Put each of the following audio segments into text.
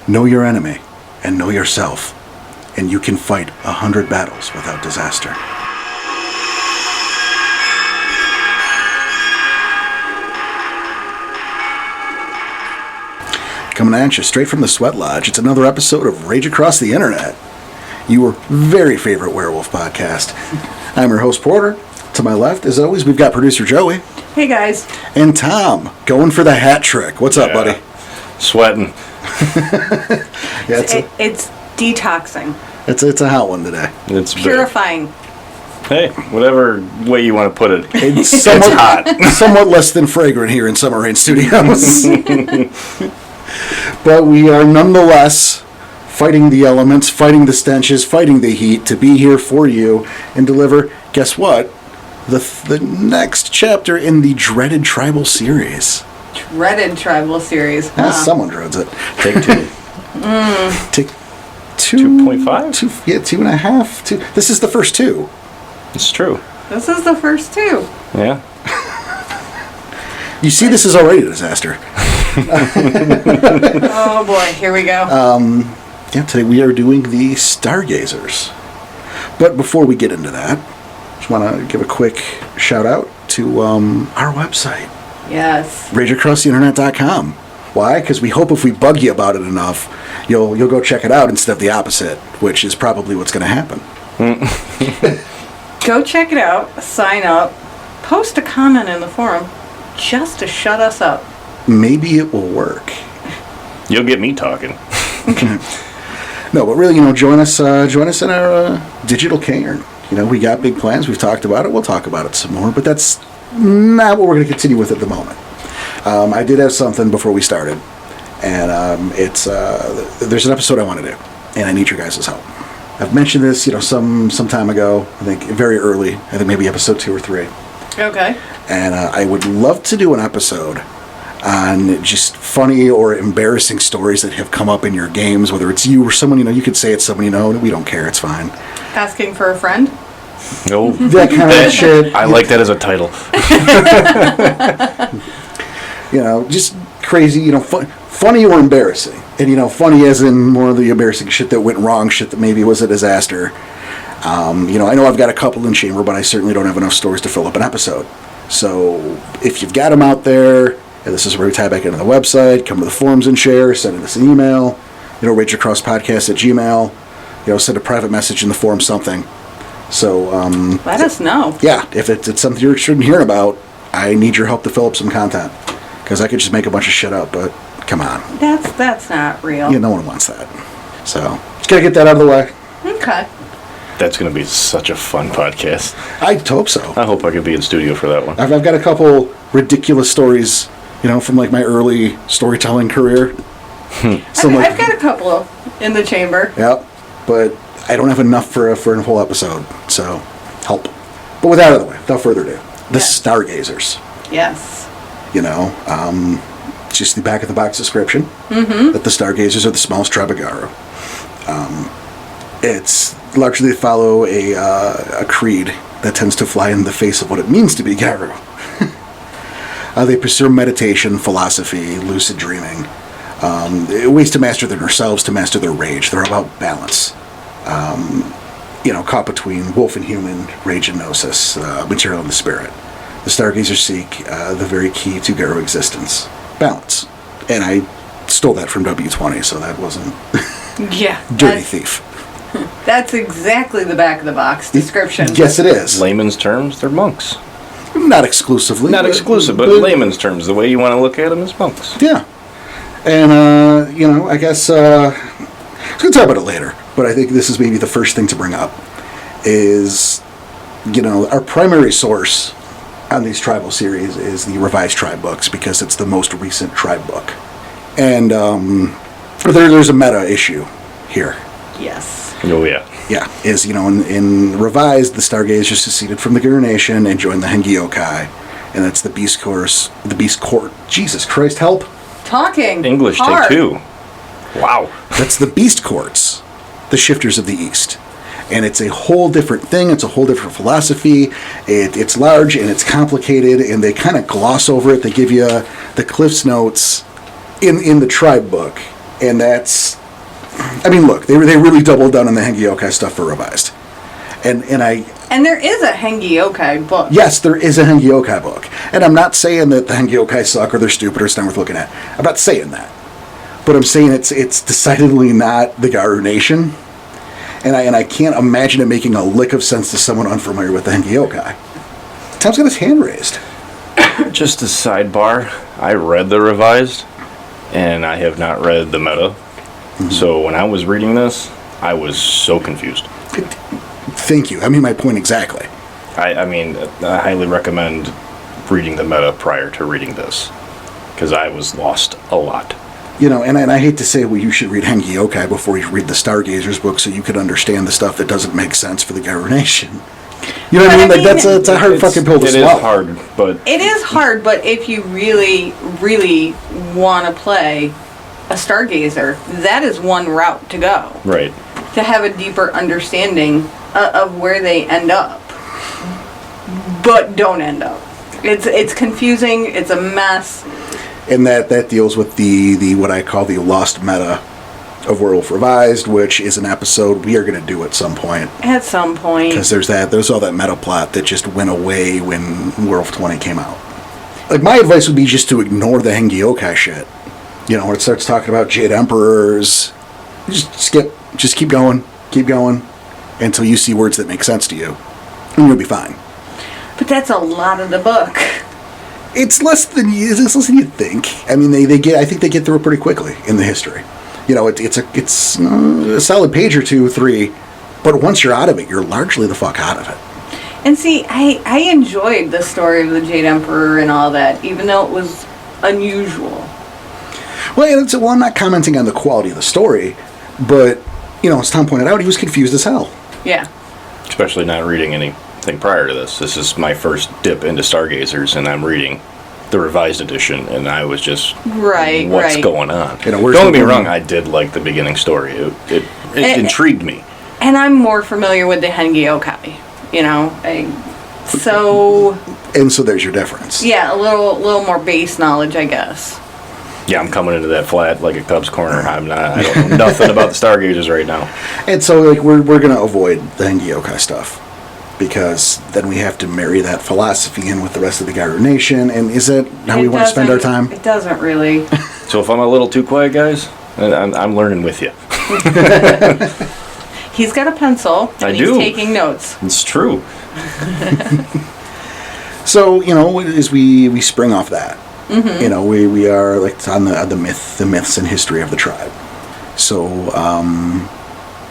Know your enemy and know yourself, and you can fight 100 battles without disaster. Coming at you straight from the Sweat Lodge, it's another episode of Rage Across the Internet, your very favorite werewolf podcast. I'm your host, Porter. To my left, as always, we've got producer Joey. Hey, guys. And Tom, going for the hat trick. What's up, buddy? Sweating. It's detoxing. It's a hot one today. It's purifying. Hey, whatever way you want to put it. It's somewhat hot. Somewhat less than fragrant here in Summer Rain Studios. But we are nonetheless fighting the elements, fighting the stenches, fighting the heat to be here for you and deliver, guess what? The next chapter in the dreaded tribal series. Dreaded tribal series. Huh? Yeah, someone dreads it. Take two. Take 2.5? Yeah, 2.5. Two. This is the first two. It's true. This is the first two. Yeah. You see, this is already a disaster. Oh boy, here we go. Yeah, today we are doing the Stargazers. But before we get into that, just want to give a quick shout out to our website. Yes. RageAcrossTheInternet.com. Why? Because we hope if we bug you about it enough, you'll go check it out instead of the opposite, which is probably what's going to happen. Go check it out, sign up, post a comment in the forum just to shut us up. Maybe it will work. You'll get me talking. No, but really, join us in our digital cairn. We got big plans. We've talked about it. We'll talk about it some more, but that's not what we're going to continue with at the moment. I did have something before we started, and there's an episode I want to do, and I need your guys' help. I've mentioned this, some time ago. I think very early. I think maybe episode 2 or 3. Okay. And I would love to do an episode on just funny or embarrassing stories that have come up in your games, whether it's you or someone you could say it's someone you know. We don't care. It's fine. Asking for a friend? No. That kind of shit. I like that as a title. Just crazy, funny or embarrassing. And, funny as in more of the embarrassing shit that went wrong, shit that maybe was a disaster. I know I've got a couple in chamber, but I certainly don't have enough stories to fill up an episode. So if you've got them out there, and this is where we tie back into the website, come to the forums and share, send us an email, rageacrosspodcast@gmail.com, send a private message in the forum, something. So, let us know. Yeah, if it's something you're interested in hearing about, I need your help to fill up some content. Because I could just make a bunch of shit up, but come on. That's not real. Yeah, no one wants that. So, just gotta get that out of the way. Okay. That's going to be such a fun podcast. I hope so. I hope I could be in studio for that one. I've got a couple ridiculous stories, from like my early storytelling career. I've got a couple in the chamber. Yep, but I don't have enough for a whole episode, so help. But with that out of the way, without further ado, the Stargazers. Yes. Just the back of the box description that the Stargazers are the smallest tribe of Garo. It's largely they follow a creed that tends to fly in the face of what it means to be Garo. They pursue meditation, philosophy, lucid dreaming, ways to master themselves, to master their rage. They're about balance. Caught between wolf and human, rage and gnosis, material and the spirit. The Stargazers seek the very key to Garo existence, balance. And I stole that from W20, so that wasn't dirty thief. That's exactly the back of the box description. Yes, it is. Layman's terms, they're monks. Not exclusively. Not exclusive, but layman's terms, the way you want to look at them is monks. Yeah. And, I guess, we're going to talk about it later, but I think this is maybe the first thing to bring up is, our primary source on these tribal series is the revised tribe books, because it's the most recent tribe book. And there's a meta issue here. Yes. Oh, yeah. Yeah, in revised, the Stargazers seceded from the Garo Nation and joined the Hengyokai, and that's the Beast Court. Jesus Christ, help! Talking. English, hard. take 2. Wow. That's the Beast Courts, the Shifters of the East. And it's a whole different thing. It's a whole different philosophy. It's large and it's complicated, and they kind of gloss over it. They give you the Cliff's Notes in the tribe book, And that's, I mean, look, they really doubled down on the Hengi Yokai stuff for Revised. And there is a Hengi Yokai book. yes, there is a Hengi Yokai book. And I'm not saying that the Hengi Yokai suck or they're stupid or it's not worth looking at. I'm not saying that. But I'm saying it's decidedly not the Garu Nation. And I can't imagine it making a lick of sense to someone unfamiliar with the Hengi Yokai. Tom's got his hand raised. Just a sidebar, I read the Revised, and I have not read the Meta. So when I was reading this, I was so confused. Thank you. I mean, my point exactly. I mean, I highly recommend reading the Meta prior to reading this, because I was lost a lot. You know, and I hate to say, well, you should read Hengi Yokai before you read the Stargazers book so you could understand the stuff that doesn't make sense for the Garu Nation. You know what I mean? Like, it's a hard fucking pill to swallow. It is hard, but... It is hard, but if you really, really want to play a Stargazer, that is one route to go. Right. To have a deeper understanding of where they end up. But don't end up. It's confusing, it's a mess. And that deals with the what I call the lost meta of Werewolf Revised, which is an episode we are going to do at some point. At some point. Because there's all that meta plot that just went away when Werewolf 20 came out. Like, my advice would be just to ignore the Hengi Yokai shit. You know, where it starts talking about Jade Emperors. Just skip. Just keep going. Keep going. Until you see words that make sense to you. And you'll be fine. But that's a lot of the book. It's less than you'd think. I mean, I think they get through it pretty quickly in the history. You know, it's a solid page or 2, 3, but once you're out of it, you're largely the fuck out of it. And see, I enjoyed the story of the Jade Emperor and all that, even though it was unusual. Well, I'm not commenting on the quality of the story, but, you know, as Tom pointed out, he was confused as hell. Yeah. Especially not reading anything prior to this. This is my first dip into Stargazers, and I'm reading the Revised edition, and I was just, what's going on? You know, don't get me wrong, I did like the beginning story. It intrigued me. And I'm more familiar with the Hengi Yokai, you know. So there's your difference. Yeah, a little more base knowledge, I guess. Yeah, I'm coming into that flat like a Cubs corner. I don't know nothing about the Stargazers right now. And so, like, we're going to avoid the Hengi Yokai stuff, because then we have to marry that philosophy in with the rest of the Garu Nation, and is that how we want to spend our time? It doesn't really. So if I'm a little too quiet, guys, I'm learning with you. He's got a pencil, and he's taking notes. It's true. So, you know, as we spring off that, you know, we are like on the myths and history of the tribe. So,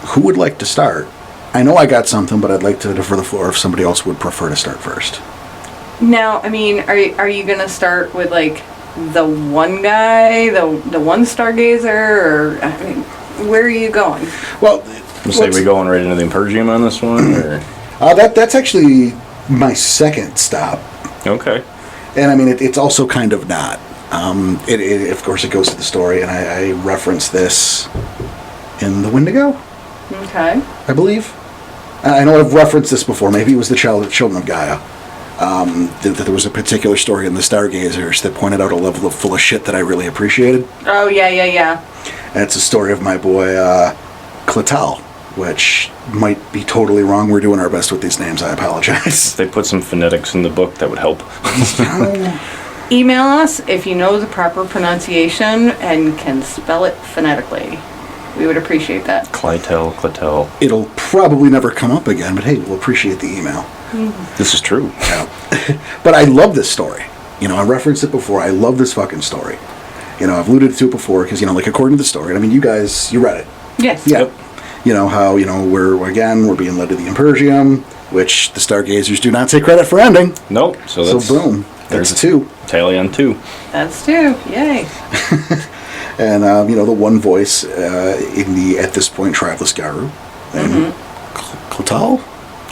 who would like to start? I know I got something, but I'd like to defer the floor if somebody else would prefer to start first. Now, I mean, are you gonna start with like the one guy, the one Stargazer, or I mean, where are you going? Well, we going right into the Impergium on this one, or that's actually my second stop. Okay. And I mean, it's also kind of not. It of course it goes to the story, and I reference this in the Wendigo. Okay. I believe. I know I've referenced this before. Maybe it was the Children of Gaia. That there was a particular story in the Stargazers that pointed out a level of full of shit that I really appreciated. Oh, yeah. And it's a story of my boy, Clotal, which might be totally wrong. We're doing our best with these names. I apologize. If they put some phonetics in the book, that would help. Email us if you know the proper pronunciation and can spell it phonetically. We would appreciate that. Clytel. It'll probably never come up again, but hey, we'll appreciate the email. This is true. Yeah. But I love this story. You know, I referenced it before. I love this fucking story. You know, I've alluded to it before because, you know, like, according to the story, I mean, you guys, you read it. Yes. Yeah. Yep. You know, how, you know, we're being led to the Impergium, which the Stargazers do not take credit for ending. Nope. So boom. That's 2. Tally on 2. That's 2. Yay. And, you know, the one voice in the, at this point, tribeless Garu. And Clotal?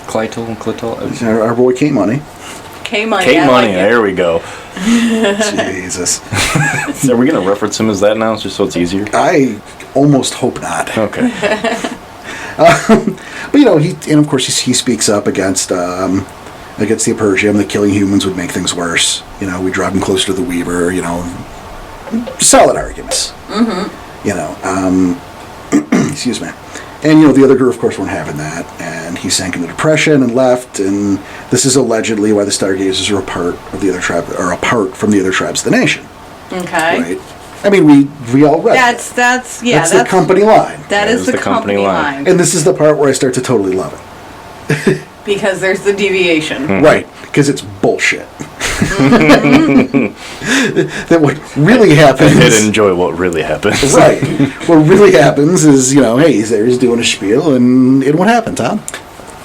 Clytel. Our boy K-Money. K-Money. K-Money, there we go. Jesus. Are we going to reference him as that now, just so it's easier? I almost hope not. Okay. But, you know, and of course he speaks up against the Impergium, that killing humans would make things worse. You know, we drive them closer to the Weaver, you know. Solid arguments. You know, excuse me. And, you know, the other crew, of course, weren't having that. And he sank into depression and left. And this is allegedly why the Stargazers are a part of the other tribe, or apart from the other tribes of the nation. Okay. Right? I mean, we all read That's the company line. That is the company line. And this is the part where I start to totally love it. Because there's the deviation. Mm-hmm. Right. Because it's bullshit. That what really happens... I did enjoy what really happens. Right. What really happens is, you know, hey, he's there, he's doing a spiel, and what happened, Tom?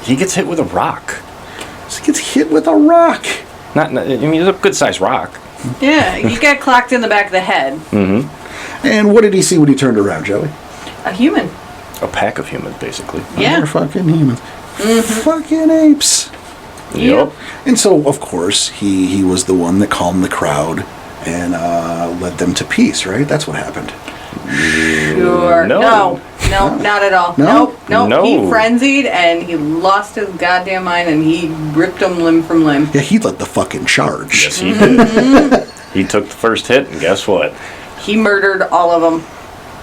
He gets hit with a rock. He gets hit with a rock. I mean, it's a good-sized rock. Yeah, he got clocked in the back of the head. Mm-hmm. And what did he see when he turned around, Joey? A human. A pack of humans, basically. Yeah. They're fucking humans. Fucking apes. Yep. And so, of course, he was the one that calmed the crowd and led them to peace, right? That's what happened. Sure. No, not at all. No? Nope. He frenzied and he lost his goddamn mind and he ripped them limb from limb. Yeah, he led the fucking charge. Yes, he did. He took the first hit, and guess what? He murdered all of them.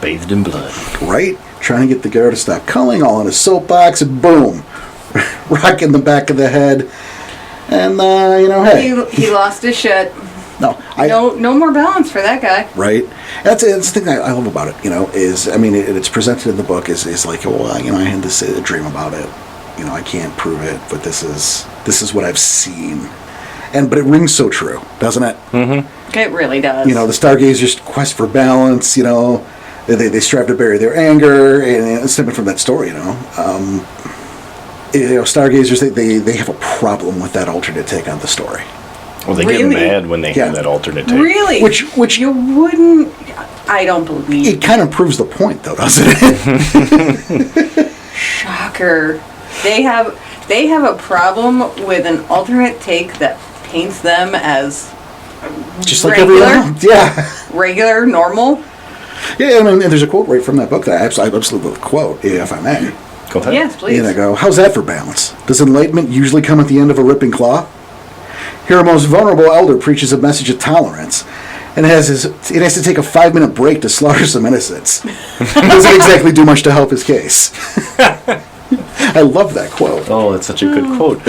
Bathed in blood. Right? Trying to get the guard to stop culling, all in a soapbox, and boom. Rock in the back of the head. And, you know, hey. He lost his shit. No more balance for that guy. Right? That's the thing I love about it, you know, is, I mean, it's presented in the book is like, well, you know, I had this dream about it. You know, I can't prove it, but this is what I've seen. But it rings so true, doesn't it? Mm-hmm. It really does. You know, the Stargazers' quest for balance, you know, they strive to bury their anger, and it's stemming from that story, you know. You know, Stargazers, they have a problem with that alternate take on the story. Well, they get mad when they hear that alternate take. Really? Which you wouldn't... I don't believe. It kind of proves the point, though, doesn't it? Shocker. They have a problem with an alternate take that paints them as just like everyone else. Yeah. Regular, normal. Yeah, and there's a quote right from that book that I absolutely quote, if I may. Go ahead. Yes, please. And I go, how's that for balance? Does enlightenment usually come at the end of a ripping claw? Here, a most vulnerable elder preaches a message of tolerance, and it has to take a 5-minute break to slaughter some innocents. Doesn't exactly do much to help his case. I love that quote. Oh, that's such a good quote.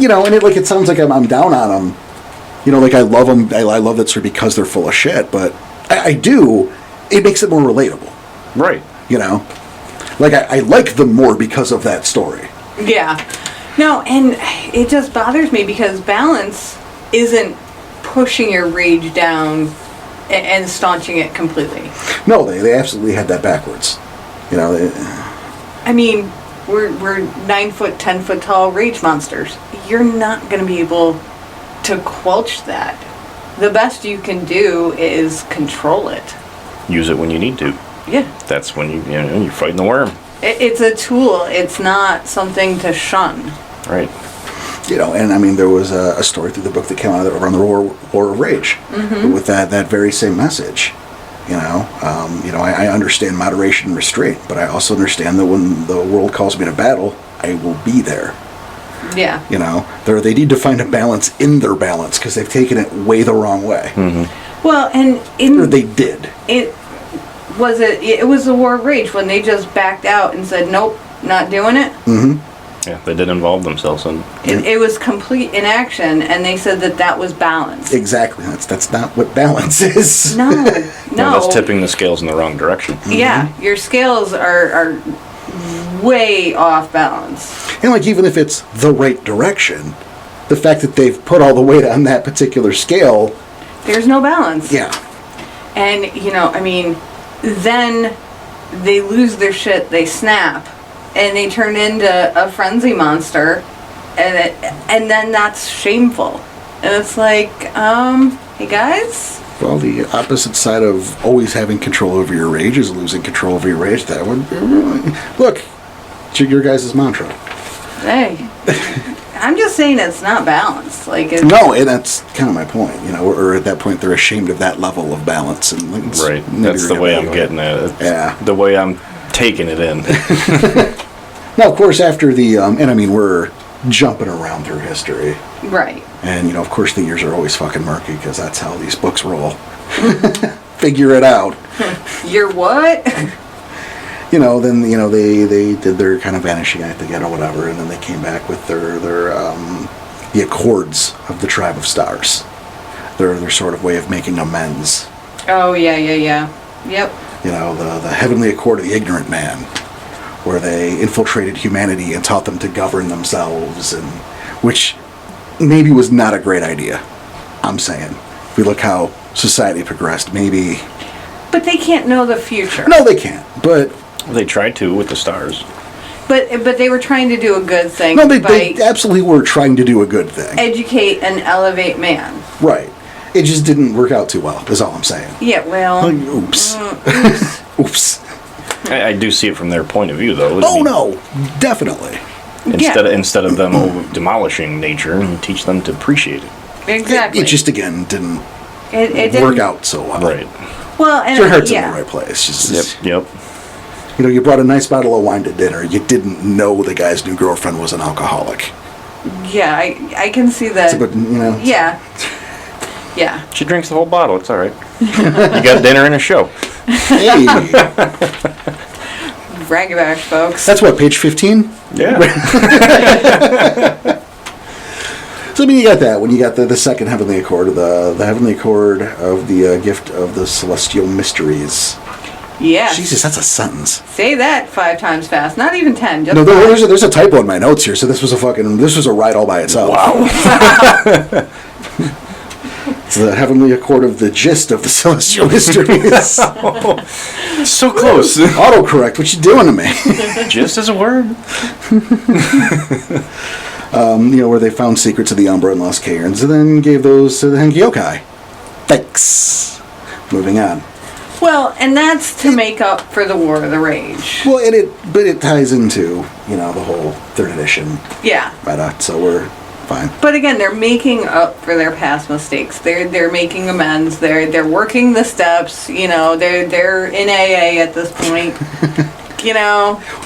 You know, and it sounds like I'm down on them. You know, like I love them. I love that story because they're full of shit, but I do. It makes it more relatable. Right. You know? Like, I like them more because of that story. Yeah. No, and it just bothers me because balance isn't pushing your rage down and staunching it completely. No, they absolutely had that backwards. You know, I mean, we're 9 foot, 10 foot tall rage monsters. You're not going to be able to quelch that. The best you can do is control it. Use it when you need to. Yeah. That's when you're fighting the worm. It's a tool. It's not something to shun. Right. You know, and I mean, there was a story through the book that came out around the War of Rage with that very same message. You know, I understand moderation and restraint, but I also understand that when the world calls me to battle, I will be there. Yeah. You know, they need to find a balance in their balance because they've taken it way the wrong way. Mm-hmm. Well, and or they did. It was the War of Rage when they just backed out and said, nope, not doing it. Mm-hmm. Yeah, they did involve themselves in. It was complete inaction, and they said that was balance. Exactly. That's not what balance is. No. That's tipping the scales in the wrong direction. Mm-hmm. Yeah, your scales are way off balance. And like, even if it's the right direction, the fact that they've put all the weight on that particular scale, there's no balance. Yeah. And I mean, then they lose their shit, they snap, and they turn into a frenzy monster, and then that's shameful. And it's like, hey guys. Well, the opposite side of always having control over your rage is losing control over your rage. That would look, it's your guys' mantra. Hey, I'm just saying it's not balanced. No, and that's kind of my point. You know, or at that point they're ashamed of that level of balance, and right. That's the way I'm getting at it. Yeah, the way I'm taking it in. Now, of course, after the and I mean we're jumping around through history. Right. And, of course, the years are always fucking murky because that's how these books roll. Figure it out. You're what? Then they did their kind of vanishing act again or whatever, and then they came back with their the Accords of the Tribe of Stars. Their sort of way of making amends. Oh yeah. Yep. The Heavenly Accord of the Ignorant Man, where they infiltrated humanity and taught them to govern themselves, and which maybe was not a great idea. I'm saying, if we look how society progressed, maybe. But they can't know the future. No, they can't. But they tried to with the stars. But they were trying to do a good thing. No, they absolutely were trying to do a good thing. Educate and elevate man. Right. It just didn't work out too well, is all I'm saying. Yeah, well. Oops. Oops. I do see it from their point of view, though. Oh, no. Definitely. Instead of them demolishing nature, and teach them to appreciate it. Exactly. It just, again, didn't it work out so well. Right. Well, and your heart's in the right place. Just, Yep. You brought a nice bottle of wine to dinner. You didn't know the guy's new girlfriend was an alcoholic. Yeah, I can see that. But, Yeah. Yeah. She drinks the whole bottle. It's all right. You got dinner and a show. Hey. Bragabash, folks. That's what, page 15? Yeah. So, you got that when you got the second Heavenly Accord, the Heavenly Accord of the Gift of the Celestial Mysteries. Yeah. Jesus, that's a sentence. Say that 5 times fast. Not even 10. Just No, 5. there's a typo in my notes here, so this was a ride all by itself. Wow. It's the Heavenly Accord of the Gist of the Celestial Mysteries. So close. Autocorrect, what you doing to me? Just as a word. Where they found secrets of the Umbra and lost cairns, and then gave those to the Hengyokai. Thanks. Moving on. Well, and that's to make up for the War of the Rage. Well, but it ties into, the whole 3rd edition Yeah. meta, so we're fine. But again, they're making up for their past mistakes. They're making amends. They're working the steps. They're in AA at this point.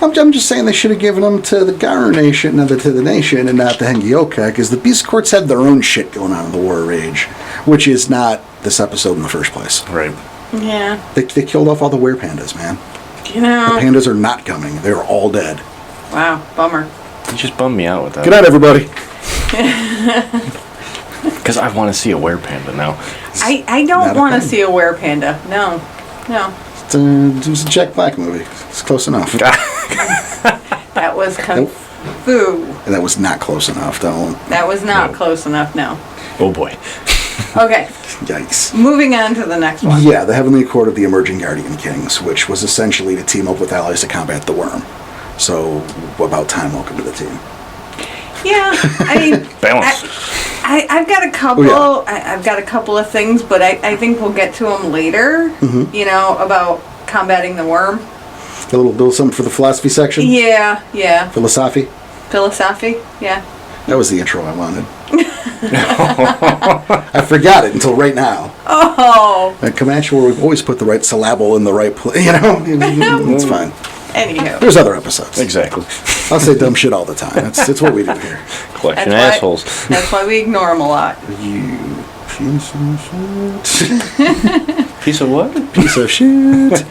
I'm just saying they should have given them to the Garu Nation and to the Nation and not the Hengyokai, because the Beast Courts had their own shit going on in the War of Rage, which is not this episode in the first place. Right. Yeah. They killed off all the werepandas, man. The pandas are not coming. They're all dead. Wow. Bummer. You just bummed me out with that. Good night, everybody. Because I want to see a werepanda now. I don't want to see a werepanda. No. It was a Jack Black movie. It's close enough. That was Kung Fu. And that was not close enough. That was not close enough, no. Oh boy. Okay. Yikes. Moving on to the next one. Yeah, the Heavenly Accord of the Emerging Guardian Kings, which was essentially to team up with allies to combat the worm. So, about time, welcome to the team. Yeah, I mean, Balance. I've got a couple. Oh, yeah. I've got a couple of things, but I think we'll get to them later. Mm-hmm. About combating the worm. A little something for the philosophy section? Yeah. Philosophy? Yeah. That was the intro I wanted. I forgot it until right now. Oh. At Comanche, where we've always put the right syllable in the right place. It's fine. Anywho. There's other episodes. Exactly. I'll say dumb shit all the time. It's what we do here. Collection of assholes. That's why we ignore them a lot. You piece of shit. Piece of what? Piece of shit.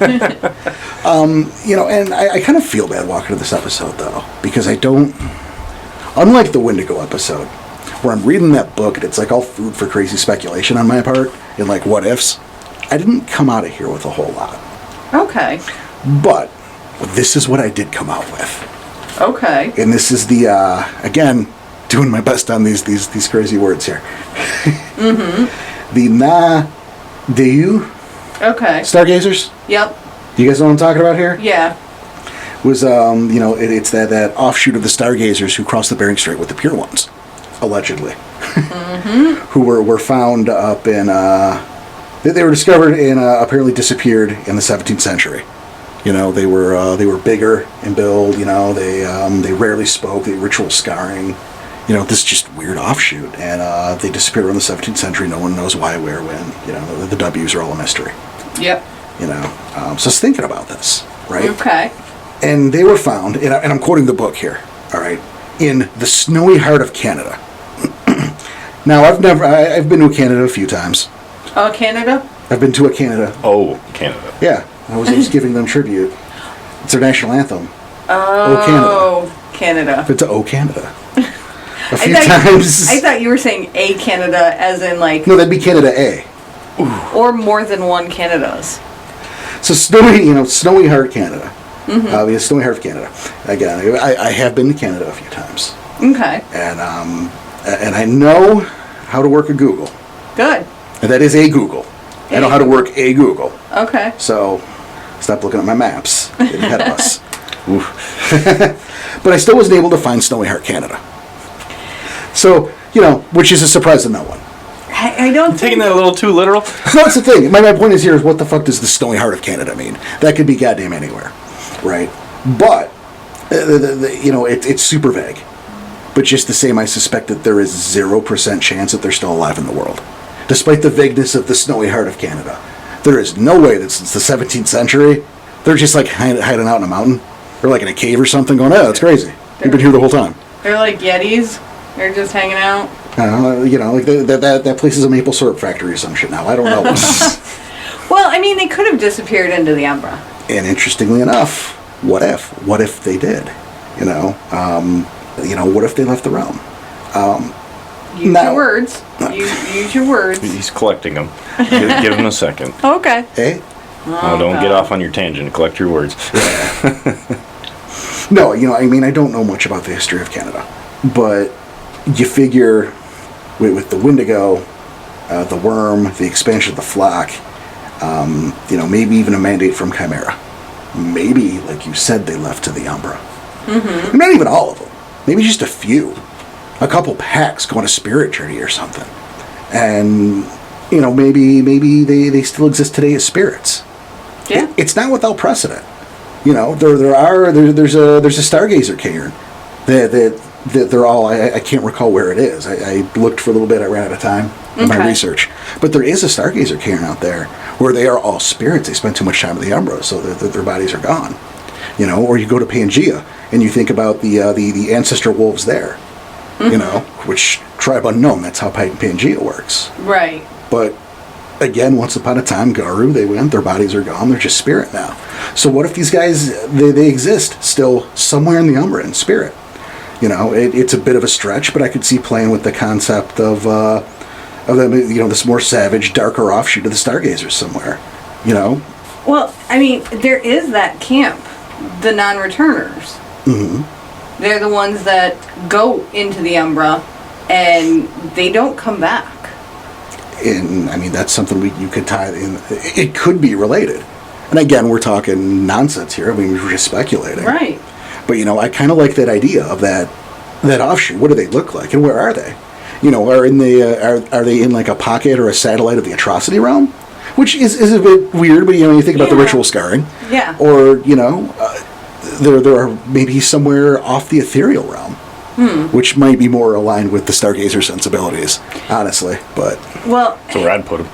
And I kind of feel bad walking to this episode, though, because I don't... Unlike the Wendigo episode, where I'm reading that book and it's like all food for crazy speculation on my part, and like what ifs, I didn't come out of here with a whole lot. Okay. But this is what I did come out with. Okay. And this is the, again, doing my best on these crazy words here. Mm-hmm. The Na-Deu Okay. Stargazers. Yep. Do you guys know what I'm talking about here? Yeah. Was, it's that offshoot of the Stargazers who crossed the Bering Strait with the Pure Ones, allegedly. Mm-hmm. Who were found up in, they were discovered and apparently disappeared in the 17th century. They were bigger in build. They rarely spoke. They had ritual scarring. This just weird offshoot, and they disappeared in the 17th century. No one knows why, where, when. The W's are all a mystery. Yep. So I was thinking about this, right? Okay. And they were found, and I'm quoting the book here. All right, in the snowy heart of Canada. Now I've been to Canada a few times. Oh, Canada? I've been to a Canada. Oh, Canada. Yeah, I was just giving them tribute. It's their national anthem. Oh, Canada. Been to O Canada. A few times. I thought you were saying a Canada as in like... No, that'd be Canada A. Or more than one Canadas. So Snowy Heart, Canada. Mm-hmm. Snowy Heart, Canada. Again, I have been to Canada a few times. Okay. And I know how to work a Google. Good. And that is a Google. I know how to work a Google. Okay. So, stop looking at my maps. Get ahead of us. But I still wasn't able to find Snowy Heart, Canada. So, which is a surprise to no one. I don't taking that a little too literal. No, that's the thing. My point is here is what the fuck does the Snowy Heart of Canada mean? That could be goddamn anywhere, right? But it's super vague. But just the same, I suspect that there is 0% chance that they're still alive in the world, despite the vagueness of the Snowy Heart of Canada. There is no way that since the 17th century they're just like hiding out in a mountain or like in a cave or something. Going, oh, that's crazy. We've been here the whole time. They're like Yetis. They're just hanging out. Like that place is a maple syrup factory or some shit now. I don't know. Well, I mean, they could have disappeared into the Umbra. And interestingly enough, what if? What if they did? What if they left the realm? Use your words. Use your words. He's collecting them. Give him a second. Okay. Hey? Oh, don't get off on your tangent. Collect your words. No, I don't know much about the history of Canada. But you figure with the Wendigo, the worm, the expansion of the flock, maybe even a mandate from Chimera. Maybe, like you said, they left to the Umbra. Mm-hmm. Not even all of them. Maybe just a few. A couple packs going a spirit journey or something. And, maybe they still exist today as spirits. Yeah. It's not without precedent. There's a Stargazer cairn that they're all, I can't recall where it is. I looked for a little bit, I ran out of time in my research. But there is a Stargazer cairn out there where they are all spirits. They spend too much time in the Umbra, so their bodies are gone. Or you go to Pangea and you think about the ancestor wolves there. Which tribe unknown, that's how Pangea works. Right. But again, once upon a time, Garu, they went, their bodies are gone, they're just spirit now. So what if these guys, they exist still somewhere in the Umbra in spirit? It's a bit of a stretch, but I could see playing with the concept of them, this more savage, darker offshoot of the Stargazers somewhere, Well, I mean, there is that camp, the non-returners. Mm-hmm. They're the ones that go into the Umbra, and they don't come back. And, that's something you could tie in. It could be related. And again, we're talking nonsense here. We're just speculating. Right. But, I kind of like that idea of that offshoot. What do they look like, and where are they? Are they in like a pocket or a satellite of the atrocity realm? Which is a bit weird, but, you think about the ritual scarring. Yeah. Or, there are maybe somewhere off the ethereal realm. Which might be more aligned with the Stargazer sensibilities, honestly. But that's where I'd put them.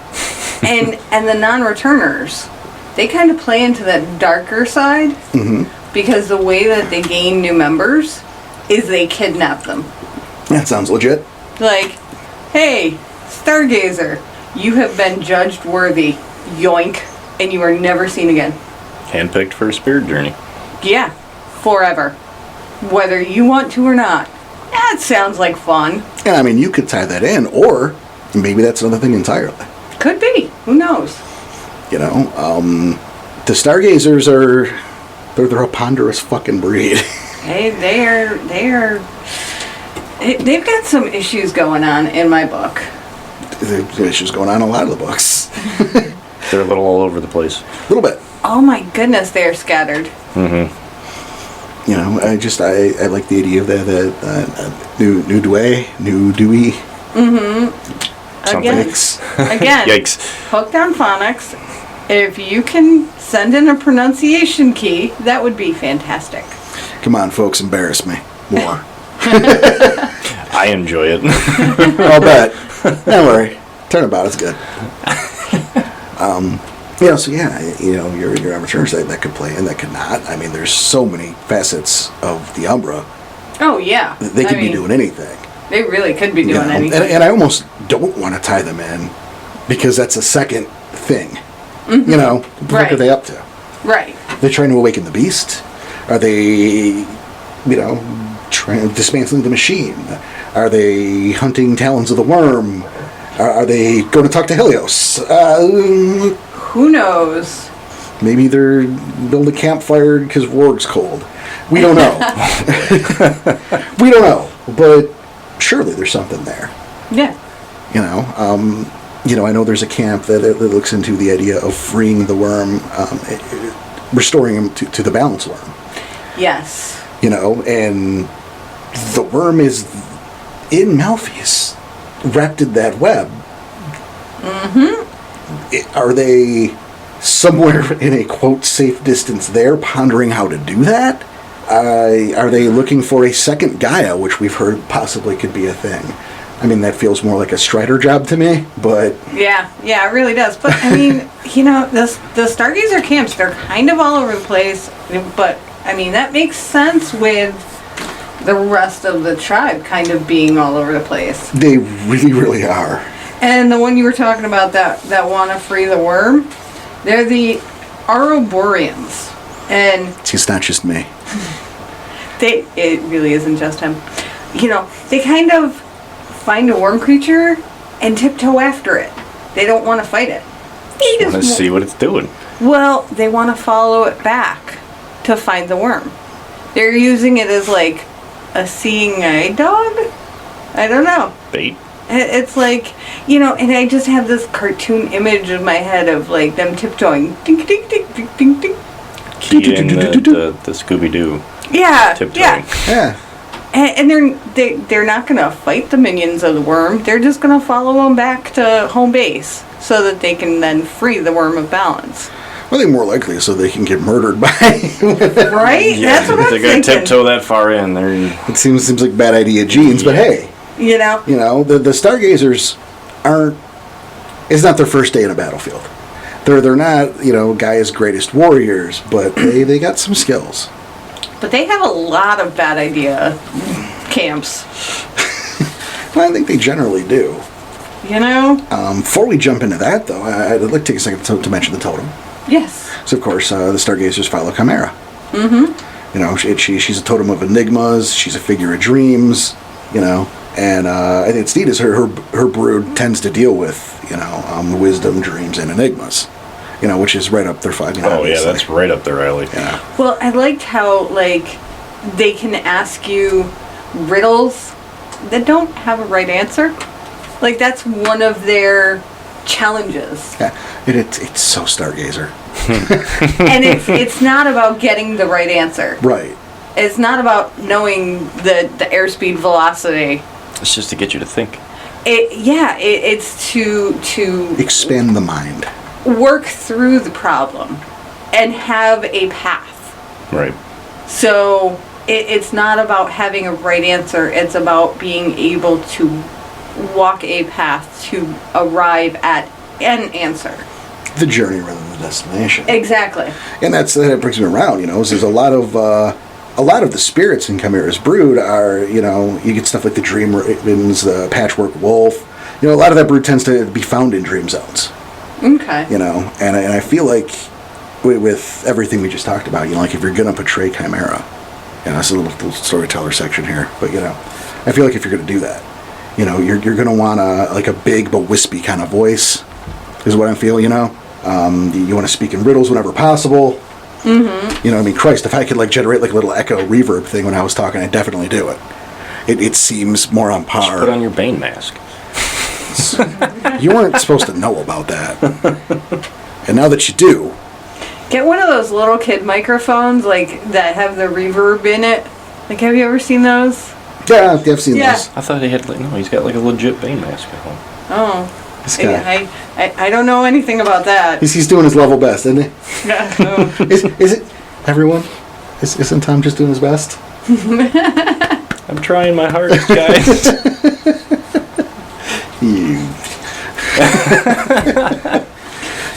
and the non-returners, they kind of play into that darker side, because the way that they gain new members is they kidnap them. That sounds legit. Like, hey, Stargazer, you have been judged worthy, yoink, and you are never seen again. Handpicked for a spirit journey. Yeah, forever. Whether you want to or not. That sounds like fun. And you could tie that in, or maybe that's another thing entirely. Could be. Who knows? The Stargazers they're a ponderous fucking breed. They've got some issues going on in my book. There's issues going on in a lot of the books. They're a little all over the place. A little bit. Oh my goodness, they're scattered. Mm-hmm. I like the idea of that new Dewey. Mm-hmm. Again, Yikes. Hooked on phonics. If you can send in a pronunciation key, that would be fantastic. Come on, folks, embarrass me more. I enjoy it. I'll bet. Don't worry. Turnabout is good. Your amateurs that could play and that could not. There's so many facets of the Umbra. Oh, yeah. They could be doing anything. They really could be doing anything. And I almost don't want to tie them in because that's a second thing. Mm-hmm. You know, what are they up to? Right. They're trying to awaken the beast? Are they, dismantling the machine? Are they hunting talons of the worm? Are they going to talk to Helios? Who knows? Maybe they're building a campfire because Rorg's cold. We don't know. We don't know. But surely there's something there. Yeah. I know there's a camp that looks into the idea of freeing the worm, restoring him to the balance worm. Yes. And the worm is in Malpheus, wrapped in that web. Mm-hmm. Are they somewhere in a, quote, safe distance there, pondering how to do that? Are they looking for a second Gaia, which we've heard possibly could be a thing? I mean, that feels more like a Strider job to me, but... Yeah, it really does. But, I mean, the Stargazer camps, they're kind of all over the place, but, I mean, that makes sense with the rest of the tribe kind of being all over the place. They really, really are. And the one you were talking about that want to free the worm, they're the Ouroboreans. And... It's not just me. It really isn't just him. They kind of find a worm creature and tiptoe after it. They don't want to fight it. They just want to see what it's doing. Well, they want to follow it back to find the worm. They're using it as like a seeing eye dog? I don't know. Bait. It's like, and I just have this cartoon image in my head of like them tiptoeing. Ding, ding, ding, ding, ding, ding. Key in the Scooby-Doo. Yeah. Tiptoeing. Yeah. And they're not going to fight the minions of the worm. They're just going to follow them back to home base so that they can then free the worm of balance. Well, they're more likely so they can get murdered by... Right? Yeah, that's what I'm thinking. They're going to tiptoe that far in. It seems like bad idea genes, but hey. The Stargazers aren't... It's not their first day in a battlefield. They're not, Gaia's greatest warriors, but they got some skills. But they have a lot of bad idea camps. Well, I think they generally do. Before we jump into that, though, I'd like to take a second to mention the totem. Yes. So, of course, the Stargazers follow Chimera. Mm-hmm. She's a totem of enigmas. She's a figure of dreams. And I think it's neat is her brood tends to deal with wisdom, dreams, and enigmas. Which is right up their five. Yeah, that's right up their alley. Yeah. Well, I liked how they can ask you riddles that don't have a right answer. Like that's one of their challenges. Yeah, it's so Stargazer. And it's not about getting the right answer. Right. It's not about knowing the airspeed velocity. It's just to get you to think. It's to expand the mind. Work through the problem and have a path. Right. So it's not about having a right answer. It's about being able to walk a path to arrive at an answer. The journey rather than the destination. Exactly. And that brings me around. Is there's a lot of the spirits in Chimera's brood are you get stuff like the Dream Ravens, the Patchwork Wolf. A lot of that brood tends to be found in dream zones. Okay. And I feel like with everything we just talked about, like if you're gonna portray Chimera, that's a little storyteller section here, but I feel like if you're gonna do that, you're gonna want a big but wispy kind of voice, is what I feel. You want to speak in riddles whenever possible. Mm-hmm. Christ, if I could generate a little echo reverb thing when I was talking, I'd definitely do it. It seems more on par. Just put on your Bane mask. You weren't supposed to know about that. And now that you do... Get one of those little kid microphones, that have the reverb in it. Have you ever seen those? Yeah, I've seen those. I thought he had, he's got a legit Bane mask at home. Oh. This guy. I don't know anything about that. He's doing his level best, isn't he? Yeah. Is it, everyone? Isn't Tom just doing his best? I'm trying my hardest, guys.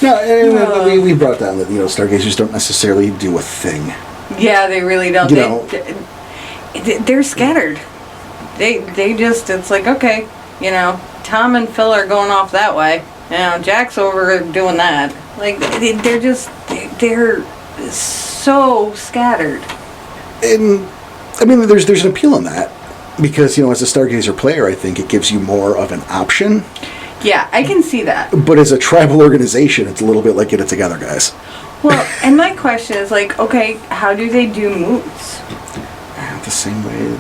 No, we brought down that Stargazers don't necessarily do a thing. Yeah, they really don't. They're scattered. They just it's okay, Tom and Phil are going off that way. Jack's over doing that. Like, they're so scattered. And, I mean, there's an appeal in that. Because, as a Stargazer player, I think it gives you more of an option. Yeah, I can see that. But as a tribal organization, it's a little bit like get it together, guys. Well, and my question is, like, okay, how do they do moots? The same way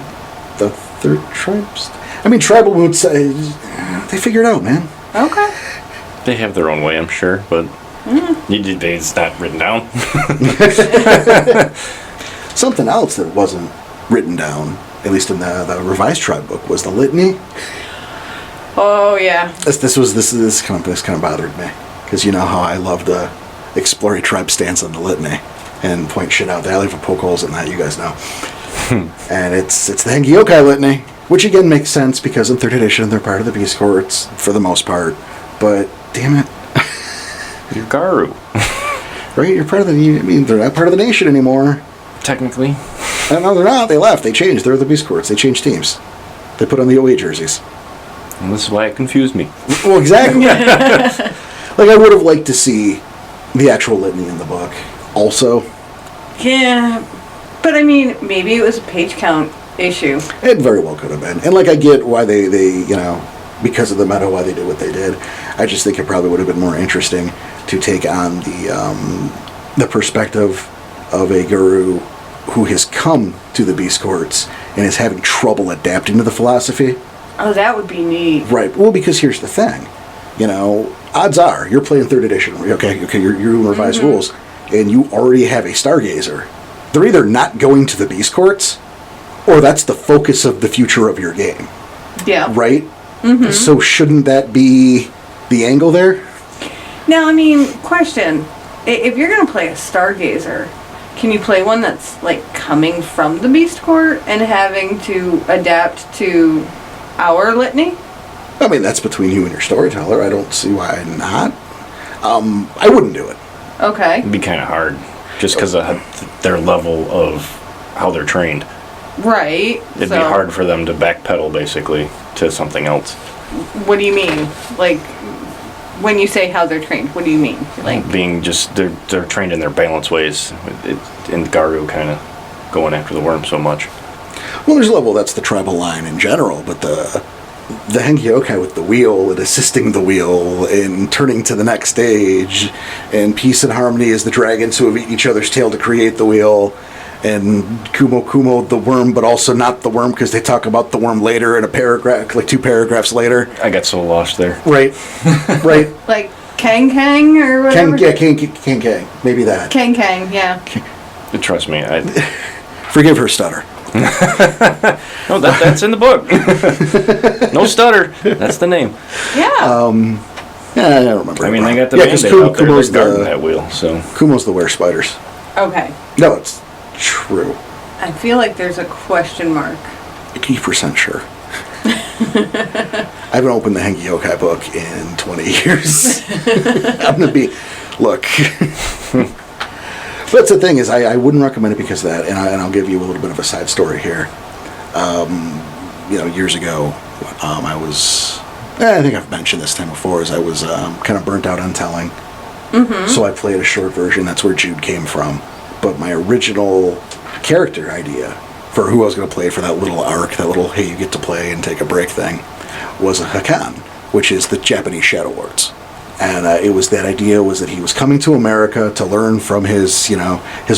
the third tribes... I mean, tribal moots, they figure it out, man. Okay. They have their own way, I'm sure, but it's not written down. Something else that wasn't written down, at least in the revised tribe book, was the litany. Oh yeah. This kind of bothered me, because you know how I love to explore a tribe stance on the litany and point shit out there. I like to poke holes in that, you guys know. And it's the Hengyokai litany, which again makes sense because in 3rd edition they're part of the Beast Courts for the most part. But damn it, you're Garu, right? You're part of they're not part of the nation anymore. Technically. No, they're not. They left. They changed. They're the Beast Courts. They changed teams. They put on the OE jerseys. And this is why it confused me. Well, exactly. Like, I would have liked to see the actual litany in the book also. Yeah, but I mean, maybe it was a page count issue. It very well could have been. And, like, I get why they because of the meta, why they did what they did. I just think it probably would have been more interesting to take on the perspective of a guru who has come to the Beast Courts and is having trouble adapting to the philosophy. Oh, that would be neat. Right. Well, because here's the thing. Odds are you're playing 3rd edition. Okay, you're doing revised rules, and you already have a Stargazer. They're either not going to the Beast Courts, or that's the focus of the future of your game. Yeah. Right? Mm-hmm. So shouldn't that be the angle there? Now, I mean, question. If you're going to play a Stargazer, can you play one that's, like, coming from the Beast Court and having to adapt to our litany? I mean, that's between you and your storyteller. I don't see why not. I wouldn't do it. Okay. It'd be kind of hard, just because of their level of how they're trained. Right. It'd be hard for them to backpedal, basically, to something else. What do you mean? Like, when you say how they're trained, what do you mean? Like, being just, they're trained in their balance ways, and Garu kind of going after the worm so much. Well, there's a level that's the tribal line in general, but the Hengyokai with the wheel and assisting the wheel and turning to the next stage, and peace and harmony is the dragons who have eaten each other's tail to create the wheel, and Kumo the worm, but also not the worm because they talk about the worm later in a paragraph, like 2 paragraphs later. I got so lost there. Right, right. Like Kang or whatever? Kang. Maybe that. Kang, yeah. Trust me, Forgive her stutter. No, that's in the book. No stutter. That's the name. Yeah. Yeah, I don't remember. I mean, they got the Band-Aid out there that's guarding that wheel, so. Kumo's the were-spiders. Okay. No, it's true. I feel like there's a question mark. 80% sure. I haven't opened the Hengyokai book in 20 years. I'm going to be... Look... But the thing is, I wouldn't recommend it because of that, and I'll give you a little bit of a side story here. Years ago, I was, I think I've mentioned this time before, I was kind of burnt out on telling. Mm-hmm. So I played a short version, that's where Jude came from. But my original character idea for who I was going to play for that little arc, that little, hey, you get to play and take a break thing, was a Hakan, which is the Japanese Shadow Lords. And it was that idea was that he was coming to America to learn from his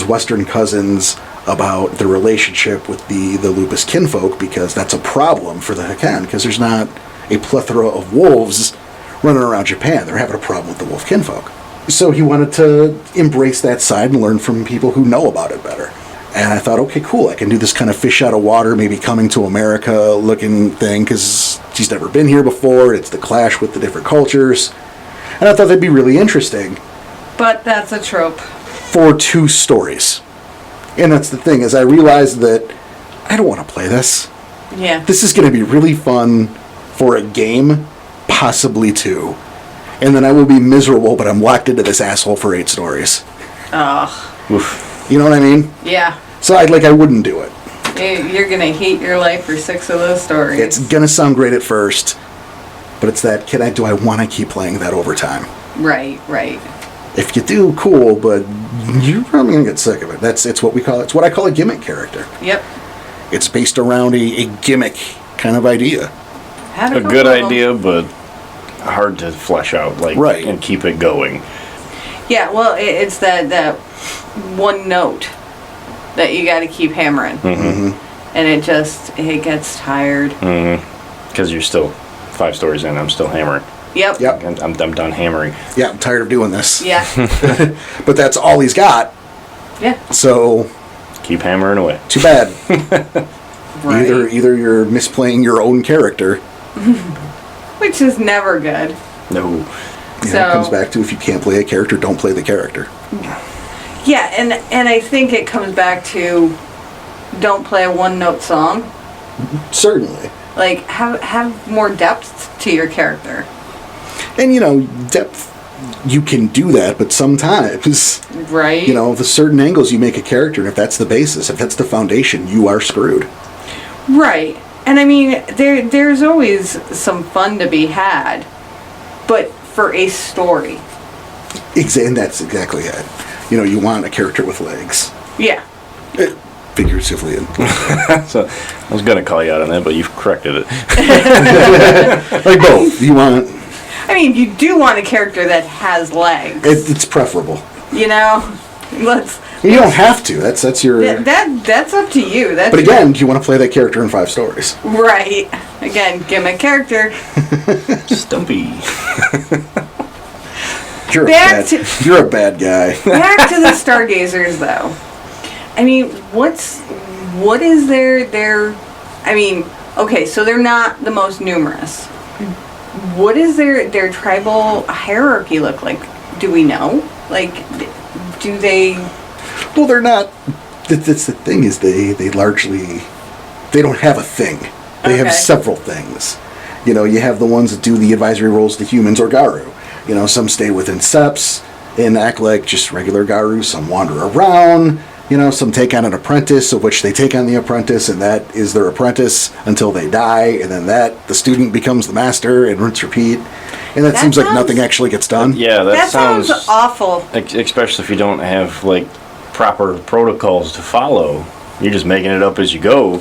Western cousins about the relationship with the lupus kinfolk, because that's a problem for the Hakan, because there's not a plethora of wolves running around Japan. They're having a problem with the wolf kinfolk. So he wanted to embrace that side and learn from people who know about it better. And I thought, okay, cool, I can do this kind of fish out of water, maybe coming to America looking thing, because he's never been here before. It's the clash with the different cultures. And I thought that'd be really interesting. But that's a trope. For 2 stories. And that's the thing, is I realized that I don't want to play this. Yeah. This is going to be really fun for a game, possibly 2. And then I will be miserable, but I'm locked into this asshole for 8 stories. Ugh. You know what I mean? Yeah. So I wouldn't do it. You're going to hate your life for 6 of those stories. It's going to sound great at first. But it's that, do I want to keep playing that over time? Right. If you do, cool, but you're probably going to get sick of it. It's what I call a gimmick character. Yep. It's based around a gimmick kind of idea. A good idea, but hard to flesh out, right. And keep it going. Yeah, well, it's that one note that you got to keep hammering. Mm-hmm. And it gets tired. Because you're still 5 stories in, I'm still hammering. Yep. I'm done hammering. Yeah, I'm tired of doing this. Yeah. But that's all he's got. Yeah. So keep hammering away. Too bad. Right. Either you're misplaying your own character, which is never good. No. It comes back to, if you can't play a character, don't play the character. Yeah, and I think it comes back to, don't play a one-note song. Certainly. Like, have more depth to your character. And, depth, you can do that, but sometimes, right? The certain angles you make a character, and if that's the basis, if that's the foundation, you are screwed. Right. And I mean, there's always some fun to be had, but for a story. And that's exactly it. You want a character with legs. Yeah. Figuratively. So, I was going to call you out on that, but you've corrected it. Like both. You want... I mean, you do want a character that has legs. It's preferable. You don't have to. That's your... That's up to you. But again, do you want to play that character in 5 stories? Right. Again, gimmick character. Stumpy. You're a bad guy. Back to the Stargazers, though. I mean, what is their... I mean, okay, so they're not the most numerous. What is their tribal hierarchy look like? Do we know? Like, do they... Well, they're not... That's the thing, is they largely... They don't have a thing. They have several things. You have the ones that do the advisory roles to humans or Garu. Some stay within seps and act like just regular Garu. Some wander around. Some take on an apprentice, of which they take on the apprentice, and that is their apprentice until they die, and then the student becomes the master, and rinse, repeat. And that seems like nothing actually gets done. Yeah, that sounds awful. Especially if you don't have, proper protocols to follow. You're just making it up as you go.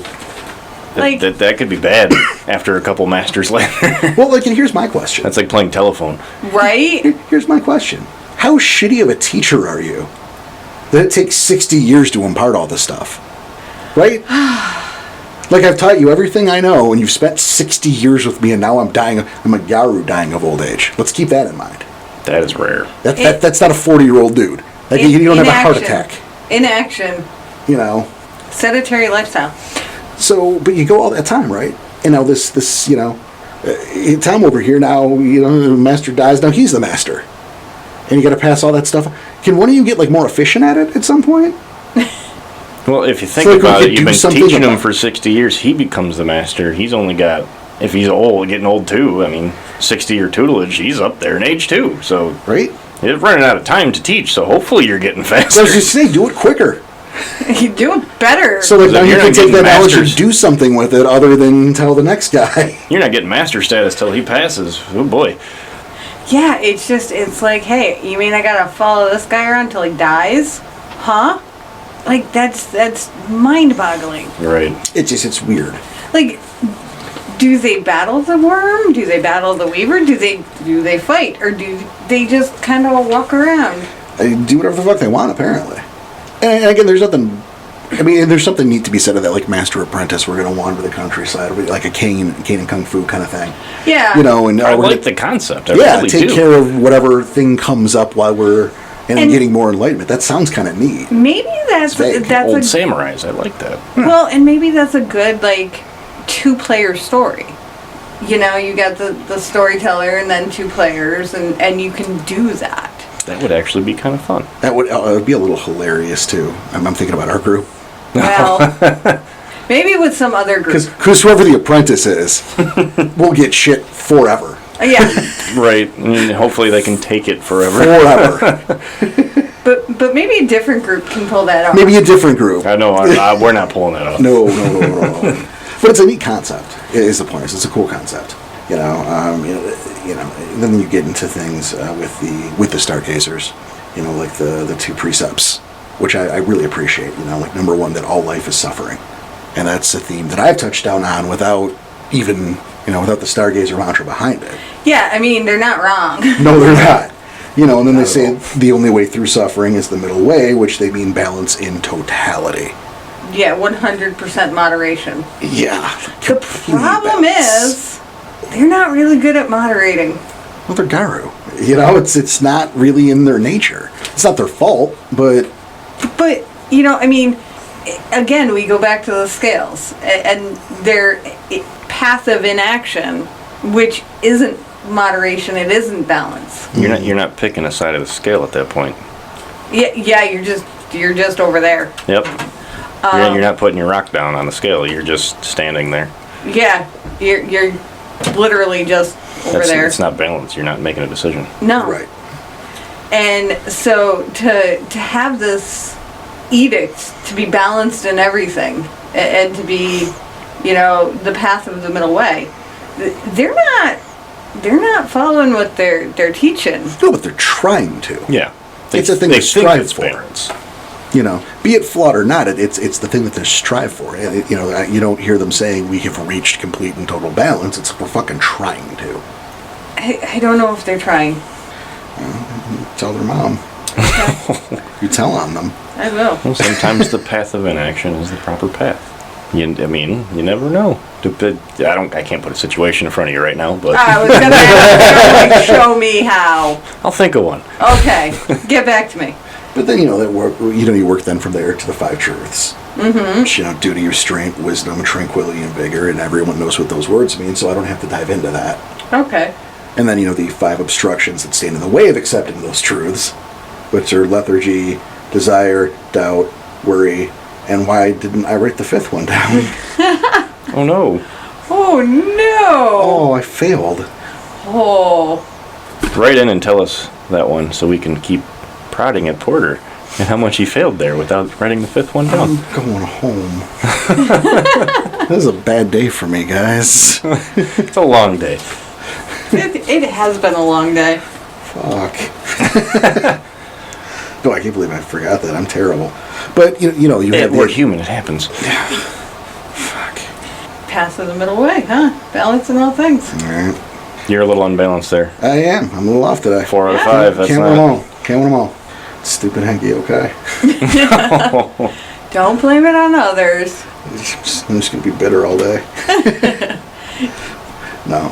That could be bad after a couple masters later. Well, and here's my question. That's like playing telephone. Right? Here's my question. How shitty of a teacher are you that it takes 60 years to impart all this stuff? Right? Like, I've taught you everything I know, and you've spent 60 years with me, and now I'm a Garu dying of old age. Let's keep that in mind. That is rare. That's not a 40-year-old dude. You don't have a heart attack. Inaction. Sedentary lifestyle. So, but you go all that time, right? And now this Tom over here now, the master dies, now he's the master. And you got to pass all that stuff. Can one of you get, more efficient at it at some point? Well, if you think about it, you've been teaching him for 60 years, he becomes the master. He's only got, if he's getting old too, 60-year tutelage, he's up there in age too. So, right? He's running out of time to teach, so hopefully you're getting faster. I was just saying, do it quicker. You do it better. So now you can take that knowledge and do something with it other than tell the next guy. You're not getting master status till he passes. Oh boy. Yeah, it's like, hey, you mean I gotta follow this guy around until he dies? Huh? That's mind-boggling. Right. It's weird. Do they battle the worm? Do they battle the weaver? Do they fight? Or do they just kind of walk around? They do whatever the fuck they want, apparently. And again, there's nothing... there's something neat to be said of that, master apprentice. We're going to wander the countryside, like a cane and kung fu kind of thing. Yeah. And I like the concept. I really take do. care of whatever thing comes up while we're getting more enlightenment. That sounds kind of neat. Maybe that's old samurais. I like that. Well, and maybe that's a good 2-player story. You got the storyteller and then 2 players, and you can do that. That would actually be kind of fun. That would be a little hilarious too. I'm thinking about our group. Well, maybe with some other group. Because whoever the apprentice is, will get shit forever. Yeah. Right. And hopefully they can take it forever. Forever. But maybe a different group can pull that off. Maybe a different group. I know. We're not pulling that off. No. But it's a neat concept, is the point. It's a cool concept. Then you get into things with the Stargazers, like the two precepts, which I really appreciate. Like number one, that all life is suffering, and that's a theme that I've touched down on without even without the Stargazer mantra behind it. Yeah, I mean they're not wrong. No, they're not. And then they say the only way through suffering is the middle way, which they mean balance in totality. Yeah, 100% moderation. Yeah. The problem is, they're not really good at moderating. Well, they're Garu. It's not really in their nature. It's not their fault, but... But, again, we go back to the scales. And their path of inaction, which isn't moderation, it isn't balance. You're not picking a side of the scale at that point. Yeah, you're just over there. Yep. You're not putting your rock down on the scale. You're just standing there. Yeah, you're literally just over there. It's not balanced. You're not making a decision. No. Right. And so to have this edict to be balanced in everything and to be, the path of the middle way, they're not following what they're teaching. No, but they're trying to. Yeah. It's a thing they strive for. Balance. Be it flawed or not, it's the thing that they strive for. You don't hear them saying we have reached complete and total balance. It's we're fucking trying to. I don't know if they're trying. Tell their mom. Okay. You tell on them. I will. Well, sometimes the path of inaction is the proper path. You never know. I can't put a situation in front of you right now, but I was gonna ask you, show me how. I'll think of one. Okay, get back to me. But then that work. You work then from there to the 5 truths. Mm-hmm. Which, duty, restraint, wisdom, tranquility, and vigor, and everyone knows what those words mean, so I don't have to dive into that. Okay. And then the 5 obstructions that stand in the way of accepting those truths, which are lethargy, desire, doubt, worry, and why didn't I write the 5th one down? Oh no. Oh no. Oh, I failed. Oh. Write in and tell us that one so we can keep prodding at Porter and how much he failed there without writing the 5th one down. I'm going home. This is a bad day for me, guys. It's a long day. It has been a long day. Fuck. No, I can't believe I forgot that. I'm terrible. But, we're human. It happens. Fuck. Path of the middle way, huh? Balance in all things. All right. You're a little unbalanced there. I am. I'm a little off today. 4 out of 5. That's Can't win them all. Can't win them all. Stupid Henky, okay? Don't blame it on others. I'm just going to be bitter all day. No,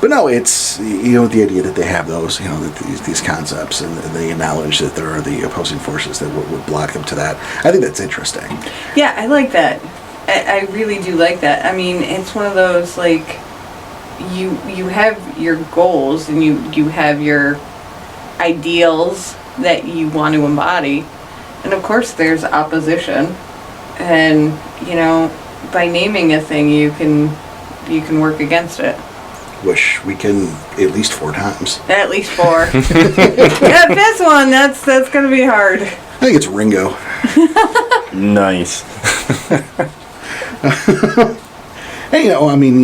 but no, it's, the idea that they have those, that these concepts, and they acknowledge that there are the opposing forces that would block them to that. I think that's interesting. Yeah, I like that. I really do like that. I mean, it's one of those, like, you have your goals and you have your ideals that you want to embody, and of course there's opposition, and by naming a thing you can work against it. Which we can at least 4 times. At least 4. Yeah, this one that's gonna be hard. I think it's Ringo. Nice. Hey,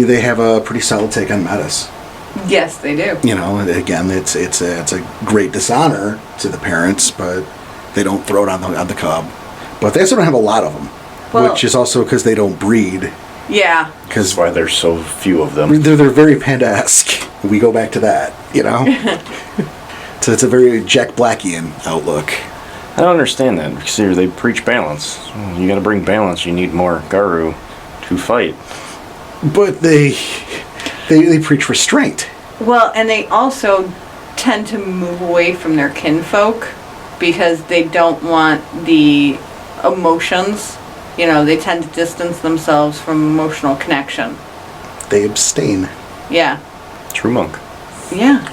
they have a pretty solid take on Metis. Yes, they do. Again, it's a great dishonor to the parents, but they don't throw it on the cub. But they also don't have a lot of them, which is also because they don't breed. Yeah. That's why there's so few of them. They're very panda-esque. We go back to that, So it's a very Jack Blackian outlook. I don't understand that, because they preach balance. You gotta bring balance, you need more Garu to fight. But they preach restraint. Well, and they also tend to move away from their kinfolk because they don't want the emotions. They tend to distance themselves from emotional connection. They abstain. Yeah. True monk. Yeah.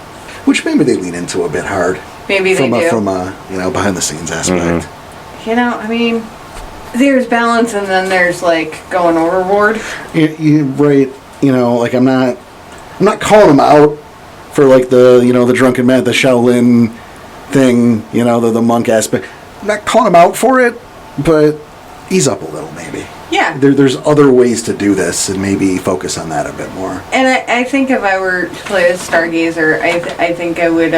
Which maybe they lean into a bit hard. Maybe they do. From a behind the scenes aspect. Mm-hmm. There's balance, and then there's like going overboard. Right. I'm not calling them out for like the drunken man, the Shaolin thing. The monk aspect. I'm not calling them out for it, but ease up a little, maybe. Yeah, Yeah. There's other ways to do this, and maybe focus on that a bit more. And I think if I were to play a Stargazer, I think I would,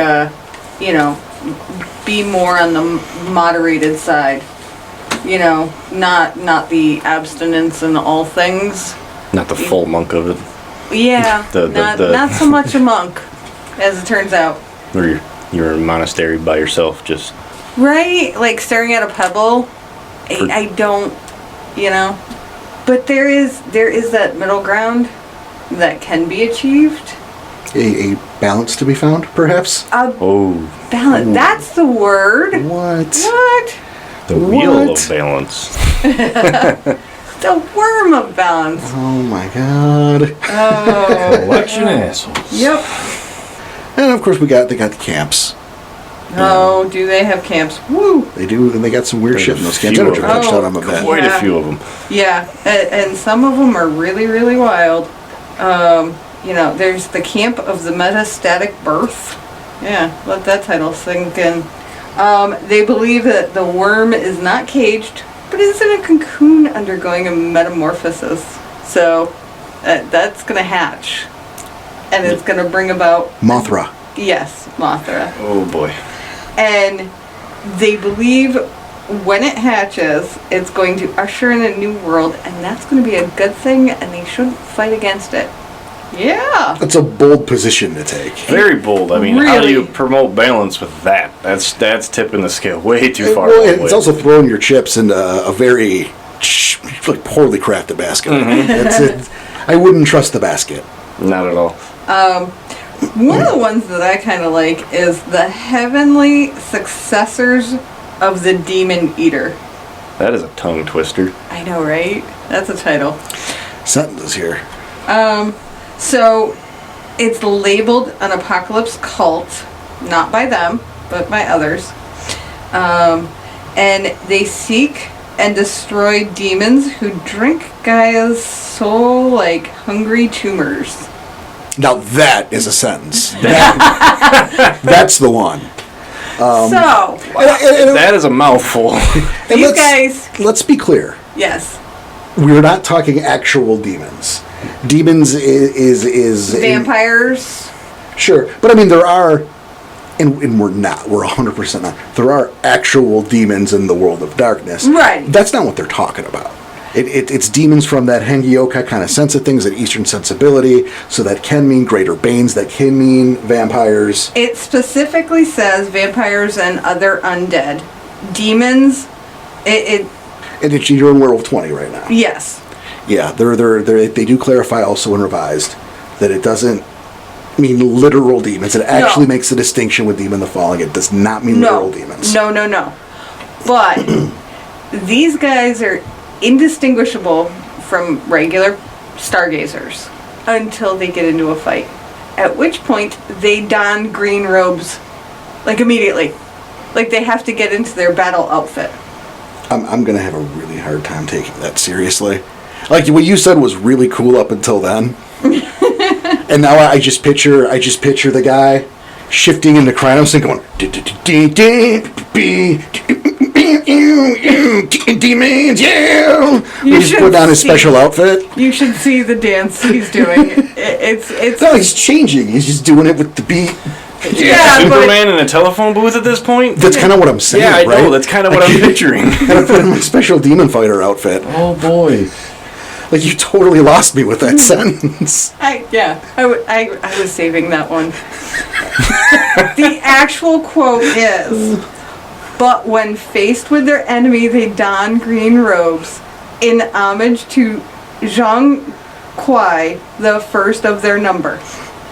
be more on the moderated side. Not the abstinence in all things. Not the full monk of it. Yeah, not so much a monk, as it turns out. Or you're in a monastery by yourself, just... Right? Like staring at a pebble. I don't, But there is that middle ground that can be achieved. A balance to be found, perhaps? Balance. That's the word. What? The wheel of balance. The worm of balance. Oh my god. Oh. Collection of assholes. Yep. And of course they got the camps. Oh, do they have camps? Woo! They do, and they got some weird There's shit in a those camps. few I of know them. touched on them a bit. Quite Yeah. a few of them. Yeah, and some of them are really, really wild. There's the Camp of the Metastatic Birth. Yeah, let that title sink in. They believe that the worm is not caged, but is in a cocoon undergoing a metamorphosis. So, that's going to hatch. And it's going to bring about... Mothra. Yes, Mothra. Oh boy. And they believe when it hatches, it's going to usher in a new world, and that's going to be a good thing, and they shouldn't fight against it. Yeah. That's a bold position to take. Very bold. I mean, how do Really? you promote balance with that? That's tipping the scale way too far. Well, one it's way. also throwing your chips into a very poorly crafted basket. I wouldn't trust the basket. Not at all. One of the ones that I kind of like is the Heavenly Successors of the Demon Eater. That is a tongue twister. I know, right? That's a title. Sentences here. So, it's labeled an apocalypse cult, not by them, but by others. And they seek and destroy demons who drink Gaia's soul like hungry tumors. Now that is a sentence. That's the one. That is a mouthful. And These guys... Let's be clear. Yes. We're not talking actual demons. Demons is Vampires. Sure, but I mean there are, and we're 100% not. There are actual demons in the world of darkness. Right. That's not what they're talking about. It's demons from that Hengyoka kind of sense of things, that Eastern sensibility. So that can mean greater banes. That can mean vampires. It specifically says vampires and other undead. Demons. And you're in Werewolf 20 right now. Yes. Yeah, they do clarify also in Revised that it doesn't mean literal demons. It actually makes the distinction with Demon the Falling. It does not mean literal demons. No. But these guys are indistinguishable from regular Stargazers until they get into a fight. At which point they don green robes, like immediately. Like they have to get into their battle outfit. I'm gonna have a really hard time taking that seriously. Like what you said was really cool up until then, and now I just picture the guy shifting into Krynos and going demons, yeah. We just put on his special outfit. You should see the dance he's doing. It's no, he's changing. He's just doing it with the beat. Yeah, Superman in a telephone booth at this point? That's kind of what I'm saying, yeah, I right? know. That's kind of what I'm picturing. And I put in my special demon fighter outfit. Oh boy. Like, you totally lost me with that sentence. I was saving that one. The actual quote is, "But when faced with their enemy, they don green robes in homage to Zhang Kuai, the first of their number."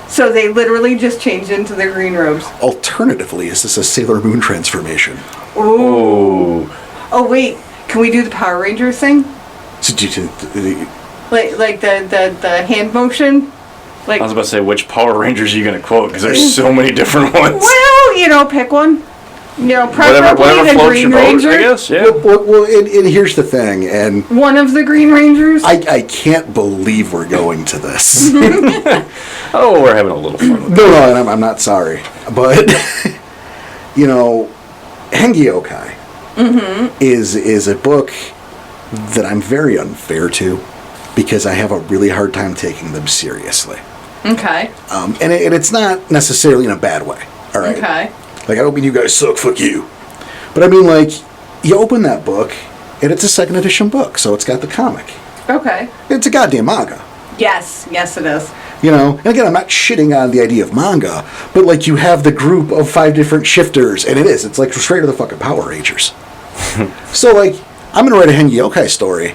So they literally just changed into their green robes. Alternatively, is this a Sailor Moon transformation? Ooh. Oh wait, can we do the Power Rangers thing? Like the hand motion? Like, I was about to say, which Power Rangers are you going to quote? Because there's so many different ones. Well, pick one. Preferably whatever the floats Green your boat, Ranger. I guess, yeah. Well, and here's the thing, and One of the Green Rangers. I can't believe we're going to this. Oh, we're having a little fun with it. No, and I'm not sorry. But, Hengyokai is a book that I'm very unfair to because I have a really hard time taking them seriously. Okay. And it's not necessarily in a bad way. All right. Okay. Like, I don't mean you guys suck, fuck you. But I mean, like, you open that book, and it's a second edition book, so it's got the comic. Okay. It's a goddamn manga. Yes. Yes, it is. You know, and again, I'm not shitting on the idea of manga, but like you have the group of 5 different shifters, and it's like straight to the fucking Power Rangers. So like, I'm gonna write a Hengi Yokai story.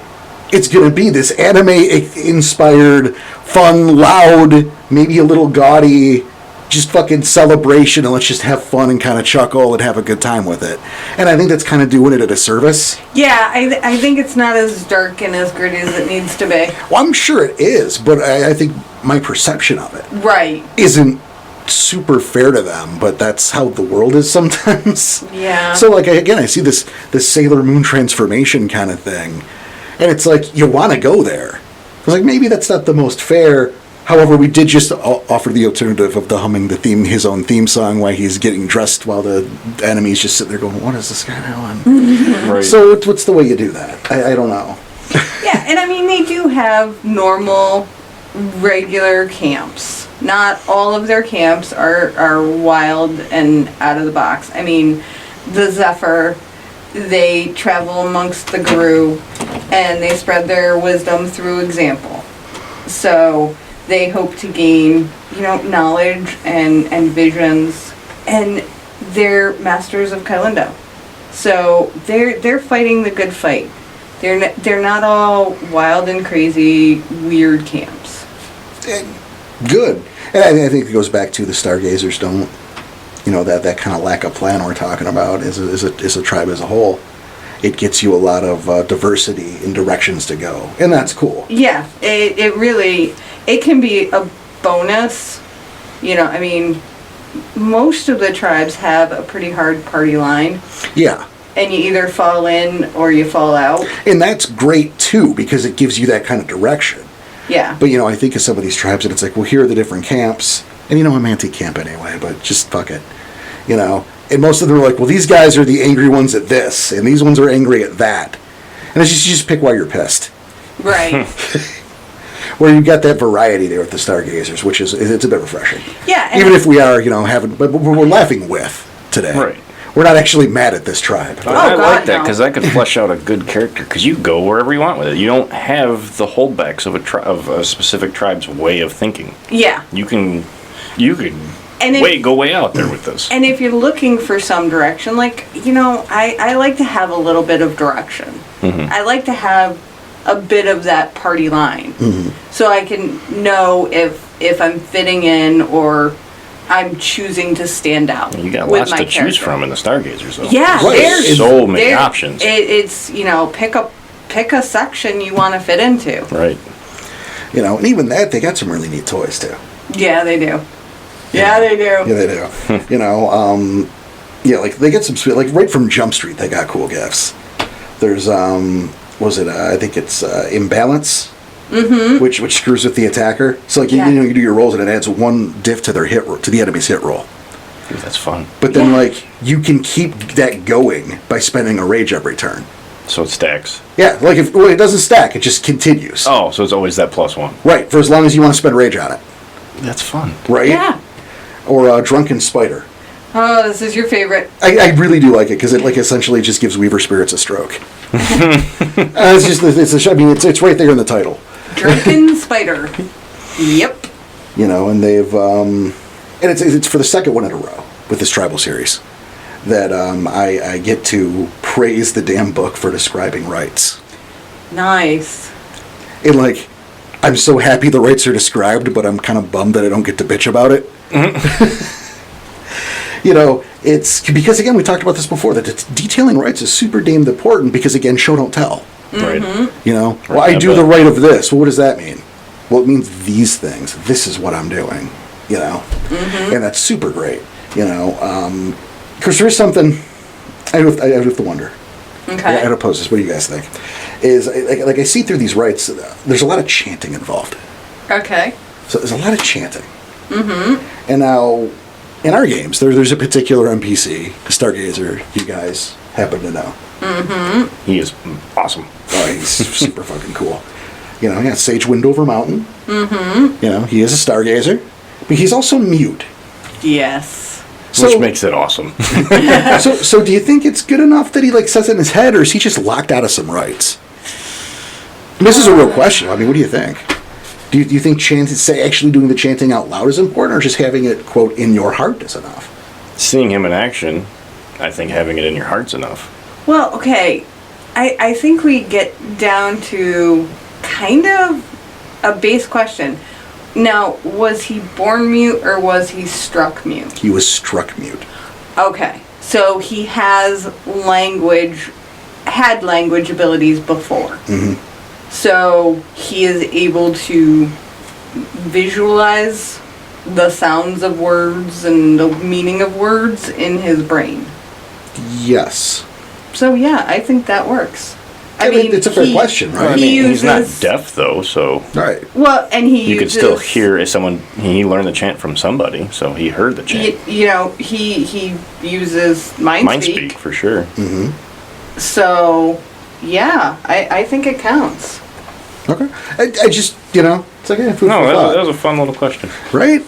It's gonna be this anime-inspired, fun, loud, maybe a little gaudy, just fucking celebration, and let's just have fun and kind of chuckle and have a good time with it. And I think that's kind of doing it a disservice. Yeah, I think it's not as dark and as gritty as it needs to be. Well, I'm sure it is, but I think my perception of it Right. isn't super fair to them, but that's how the world is sometimes. Yeah. So like, again, I see this Sailor Moon transformation kind of thing, and it's like, you want to go there. It's like, maybe that's not the most fair. However, we did just offer the alternative of the humming his own theme song while he's getting dressed while the enemy's just sitting there going, what is this guy doing? Right. So what's the way you do that? I don't know. Yeah, and I mean, they do have normal, regular camps. Not all of their camps are wild and out of the box. I mean, the Zephyr, they travel amongst the Gru, and they spread their wisdom through example. So they hope to gain, knowledge and visions, and they're masters of Kailindo. So they're fighting the good fight. They're not all wild and crazy, weird camps. Good. And I think it goes back to the Stargazers don't, that kind of lack of plan we're talking about is a tribe as a whole. It gets you a lot of diversity in directions to go, and that's cool. Yeah, it really, it can be a bonus. I mean, most of the tribes have a pretty hard party line. Yeah. And you either fall in or you fall out. And that's great too, because it gives you that kind of direction. Yeah. But I think of some of these tribes and it's like, well, here are the different camps. And I'm anti-camp anyway, but just fuck it. And most of them are like, well, these guys are the angry ones at this, and these ones are angry at that. And it's you just pick why you're pissed. Right. Where you got that variety there with the Stargazers, which it's a bit refreshing. Yeah. Even if we are, but we're laughing with today. Right. We're not actually mad at this tribe. But I like that no. because that could flesh out a good character. Because you go wherever you want with it. You don't have the holdbacks of a specific tribe's way of thinking. Yeah. You could And go way out there with this. And if you're looking for some direction, like, I like to have a little bit of direction. Mm-hmm. I like to have a bit of that party line. Mm-hmm. So I can know if I'm fitting in or I'm choosing to stand out. You got with lots my to choose character. from in the Stargazers, though. Yeah, Right. there's so many options. It's pick a section you want to fit into. Right. And even that, they got some really neat toys too. Yeah, they do. Yeah, they do. Yeah, they do. Like they get some sweet, like right from Jump Street, they got cool gifts. There's I think it's Imbalance, which screws with the attacker. So like you do your rolls and it adds 1 diff to their to the enemy's hit roll. Dude, that's fun. But then like you can keep that going by spending a rage every turn. So it stacks. Yeah, like it doesn't stack, it just continues. Oh, so it's always that +1. Right, for as long as you want to spend rage on it. That's fun. Right? Yeah. Or Drunken Spider. Oh, this is your favorite. I really do like it because it essentially just gives Weaver Spirits a stroke. It's right there in the title. Drunken Spider. Yep. And they've and it's for the second one in a row with this tribal series that I get to praise the damn book for describing rights. Nice. And I'm so happy the rights are described, but I'm kind of bummed that I don't get to bitch about it. It's because again we talked about this before that detailing rights is super damned important because again show don't tell. Right. Well, I do the right of this. Well, what does that mean? Well, it means these things. This is what I'm doing. And that's super great. Because there is something I have to wonder. Okay. I gotta pose this. What do you guys think? Is like I see through these rights, there's a lot of chanting involved. Okay. So there's a lot of chanting. And now, in our games, there's a particular NPC, a Stargazer, you guys happen to know. Mm-hmm. He is awesome. Oh, he's super fucking cool. He got Sage Wind Over Mountain. Mm-hmm. He is a Stargazer, but he's also mute. Yes. Which makes it awesome. so do you think it's good enough that he says it in his head, or is he just locked out of some rights? And this is a real question. I mean, what do you think? Do you think actually doing the chanting out loud is important, or just having it, quote, in your heart is enough? Seeing him in action, I think having it in your heart's enough. Well, okay. I think we get down to kind of a base question. Now, was he born mute or was he struck mute? He was struck mute. Okay. So he had language abilities before. Mm-hmm. So he is able to visualize the sounds of words and the meaning of words in his brain. Yes. So yeah, I think that works. I mean, it's a fair question, right? He's not deaf though, so right. Well, and you could still hear if someone. He learned the chant from somebody, so he heard the chant. He uses mind speak for sure. Mm-hmm. So yeah, I think it counts. Okay. I just it's like food for thought. That was a fun little question, right?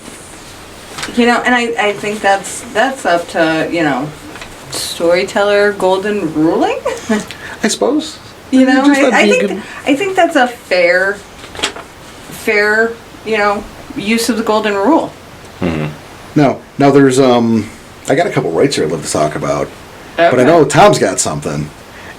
And I think that's up to storyteller golden ruling. I suppose. I think that's a fair use of the golden rule. Mm-hmm. Now there's I got a couple rights here I'd love to talk about, but I know Tom's got something,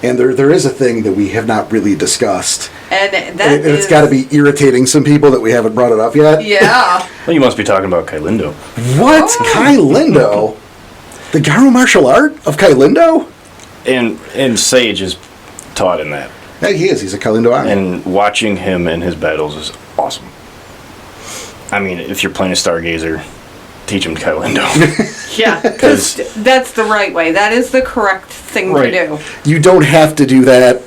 and there is a thing that we have not really discussed, and it's got to be irritating some people that we haven't brought it up yet. Yeah. Well, you must be talking about Kailindo. What? Oh. Kailindo? The Garu martial art of Kailindo? And Sage is taught in that. Yeah, he is. He's a Kailindo army. And watching him in his battles is awesome. I mean, if you're playing a Stargazer, teach him Kailindo. Yeah, because that's the right way. That is the correct thing to do. You don't have to do that,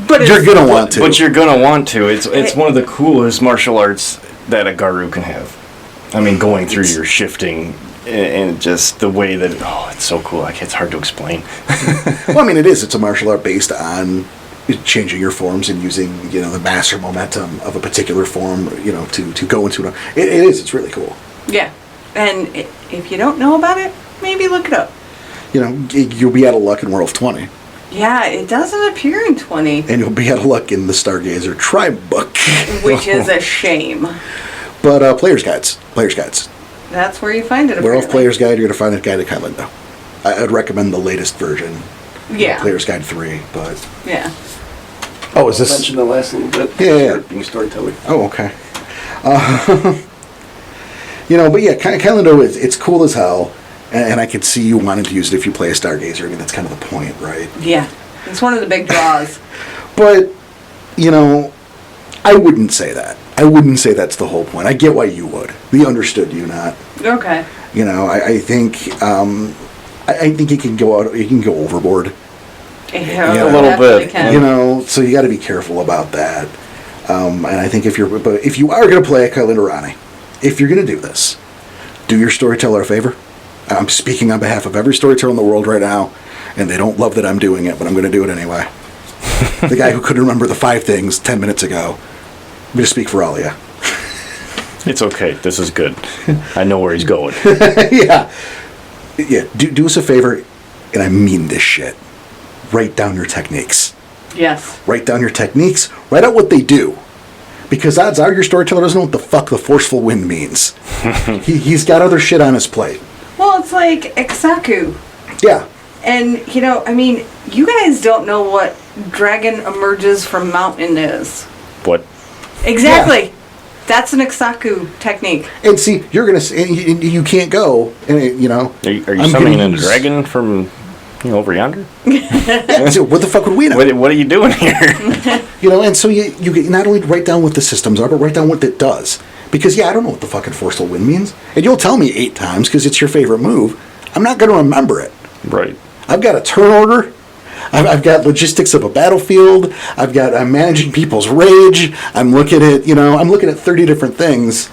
but you're going to want to. But you're going to want to. It's one of the coolest martial arts that a Garu can have. I mean, going through your shifting and just the way that, it's so cool. It's hard to explain. Well, I mean, it is. It's a martial art based on changing your forms and using, the master momentum of a particular form, to go into it. It is. It's really cool. Yeah. And if you don't know about it, maybe look it up. You'll be out of luck in Werewolf 20. Yeah, it doesn't appear in 20. And you'll be out of luck in the Stargazer Tribe book. Which is a shame. But Player's Guides. That's where you find it. Werewolf Player's Guide, you're going to find a guide to Kailindo. I'd recommend the latest version. Yeah. Player's Guide 3, but... Yeah. Oh, is this... Mention the last little bit. Yeah. Being storyteller. Oh, okay. But yeah, Kailindo it's cool as hell, and I could see you wanting to use it if you play a Stargazer. I mean, that's kind of the point, right? Yeah. It's one of the big draws. But, I wouldn't say that. I wouldn't say that's the whole point. I get why you would. We understood you not. Okay. I think I think it can go out. You can go overboard. Yeah, a little bit. Can. So you got to be careful about that. And I think if you are going to play a Kailindo Rani, if you're going to do this, do your storyteller a favor. I'm speaking on behalf of every storyteller in the world right now, and they don't love that I'm doing it, but I'm going to do it anyway. The guy who couldn't remember the 5 things 10 minutes ago. I'm going to speak for all of you. It's okay. This is good. I know where he's going. Yeah. Do us a favor, and I mean this shit. Write down your techniques. Yes. Write down your techniques. Write out what they do. Because odds are your storyteller doesn't know what the fuck the forceful wind means. He's got other shit on his plate. Well, it's like Ixaku. Yeah. And, you guys don't know what dragon emerges from mountain is. What? Exactly. Yeah. That's an Ixaku technique. And see, you're going to... You can't go, and Are you summoning a dragon from... over yonder? Yeah, so what the fuck would we know? What are you doing here? And so you not only write down what the systems are, but write down what it does. Because, I don't know what the fucking forceful wind means. And you'll tell me 8 times because it's your favorite move. I'm not going to remember it. Right. I've got a turn order. I've got logistics of a battlefield. I'm managing people's rage. I'm looking at 30 different things.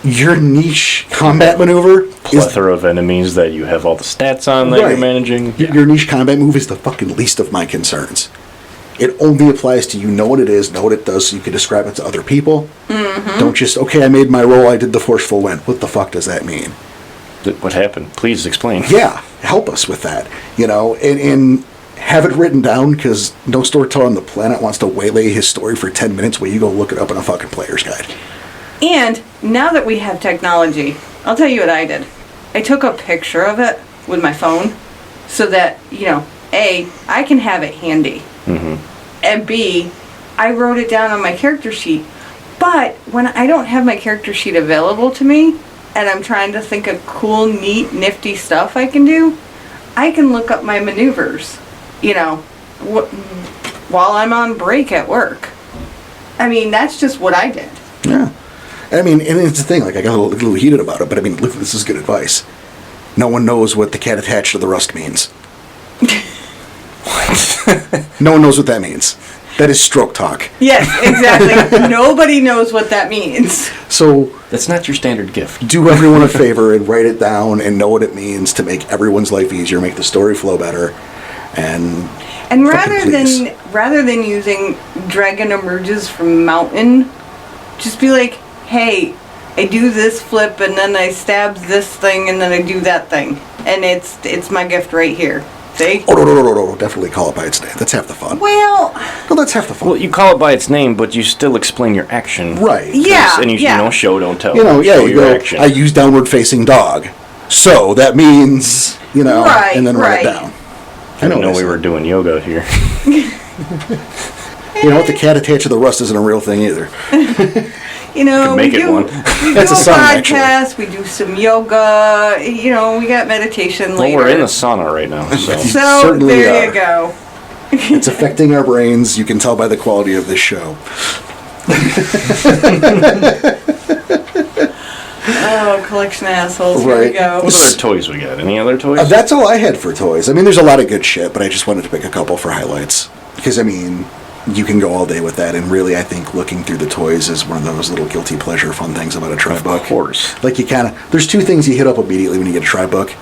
your niche combat maneuver is Plethora of enemies that you have all the stats on that you're managing. Your niche combat move is the fucking least of my concerns. It only applies to you. Know what it is, know what it does, so you can describe it to other people. Mm-hmm. Don't just, okay, I made my roll, I did the forceful wind. What the fuck does that mean? What happened? Please explain. Yeah, help us with that. And have it written down, because no storyteller on the planet wants to waylay his story for 10 minutes while you go look it up in a fucking player's guide. And now that we have technology, I'll tell you what I did. I took a picture of it with my phone so that, A, I can have it handy. Mm-hmm. And B, I wrote it down on my character sheet. But when I don't have my character sheet available to me, and I'm trying to think of cool, neat, nifty stuff I can do, I can look up my maneuvers, while I'm on break at work. I mean, that's just what I did. Yeah. I mean, and it's the thing, I got a little heated about it, but I mean, look, this is good advice. No one knows what the cat attached to the rust means. What? No one knows what that means. That is stroke talk. Yes, exactly. Nobody knows what that means. So that's not your standard gift. Do everyone a favor and write it down and know what it means to make everyone's life easier, make the story flow better, and rather than using dragon emerges from mountain, just be like, hey, I do this flip and then I stab this thing and then I do that thing, and it's my gift right here. See? Oh, no. Definitely call it by its name. That's half the fun. Well... No, that's half the fun. Well, you call it by its name, but you still explain your action. Right. Yeah, and you show, don't tell. You go, action. I use downward-facing dog. So, that means, right, and then write it down. I didn't know we were doing yoga here. You know what? The cat attached to the rust isn't a real thing either. We do That's a podcast, we do some yoga, we got meditation later. Well, we're in the sauna right now. So there you go. It's affecting our brains. You can tell by the quality of this show. Oh, collection assholes. Right. Here we go. What other toys we got? Any other toys? That's all I had for toys. I mean, there's a lot of good shit, but I just wanted to pick a couple for highlights. Because, I mean, you can go all day with that, and really, I think looking through the toys is one of those little guilty pleasure fun things about a tribe book. Of course. There's two things you hit up immediately when you get a tribe book.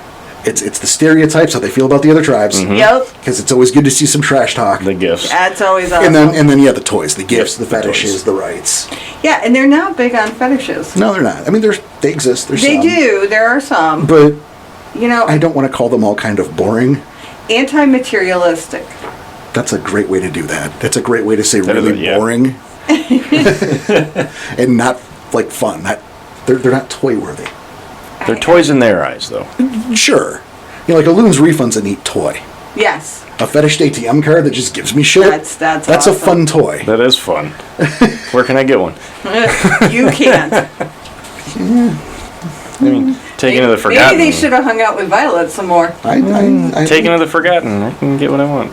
It's the stereotypes, how they feel about the other tribes. Mm-hmm. Yep. Because it's always good to see some trash talk. The gifts. That's always awesome. And then the toys, the gifts, the fetishes, the rights. Yeah, and they're not big on fetishes. No, they're not. I mean, they exist. There's they some. do. There are some. But, I don't want to call them all kind of boring. Anti-materialistic. That's a great way to do that. That's a great way to say really boring. And not, fun. They're not toy-worthy. They're toys in their eyes, though. Sure. A Loon's Refund's a neat toy. Yes. A fetish ATM card that just gives me shit. That's awesome. A fun toy. That is fun. Where can I get one? You can't. I mean, Taken of the Forgotten. Maybe they should have hung out with Violet some more. Taken of the Forgotten. I can get what I want.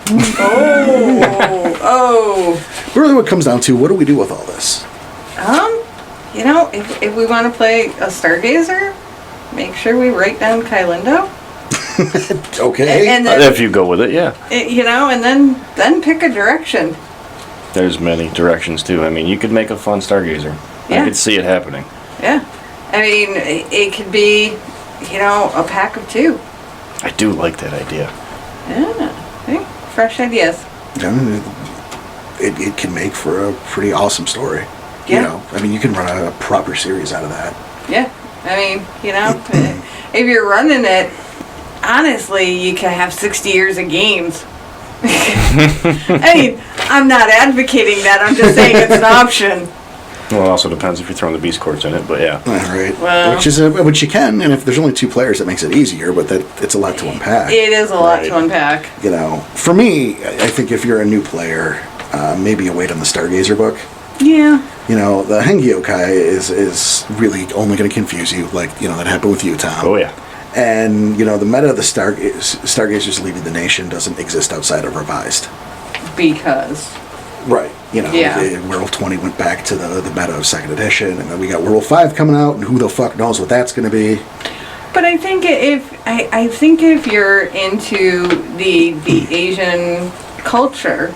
Oh. Really, what it comes down to, what do we do with all this? If we want to play a Stargazer, make sure we write down Kylindo. Okay. And then, if you go with it, yeah. And then pick a direction. There's many directions, too. I mean, you could make a fun Stargazer. Yeah. I could see it happening. Yeah. I mean, it could be, a pack of two. I do like that idea. Yeah. Hey, fresh ideas. It can make for a pretty awesome story. Yeah. You can run a proper series out of that. Yeah. I mean, if you're running it, honestly, you can have 60 years of games. I mean, I'm not advocating that. I'm just saying it's an option. Well, it also depends if you're throwing the beast courts in it, but yeah. All right. Well, which you can, and if there's only 2 players, that makes it easier, but it's a lot to unpack. It is a lot to unpack. For me, I think if you're a new player, maybe you wait on the Stargazer book. Yeah. The Hengyokai is really only going to confuse you, that happened with you, Tom. Oh, yeah. And, the meta of the Stargazers leaving the nation doesn't exist outside of Revised. Because. Right. Werewolf 20 went back to the meta of 2nd edition, and then we got Werewolf 5 coming out, and who the fuck knows what that's going to be. But I think if you're into the Asian culture,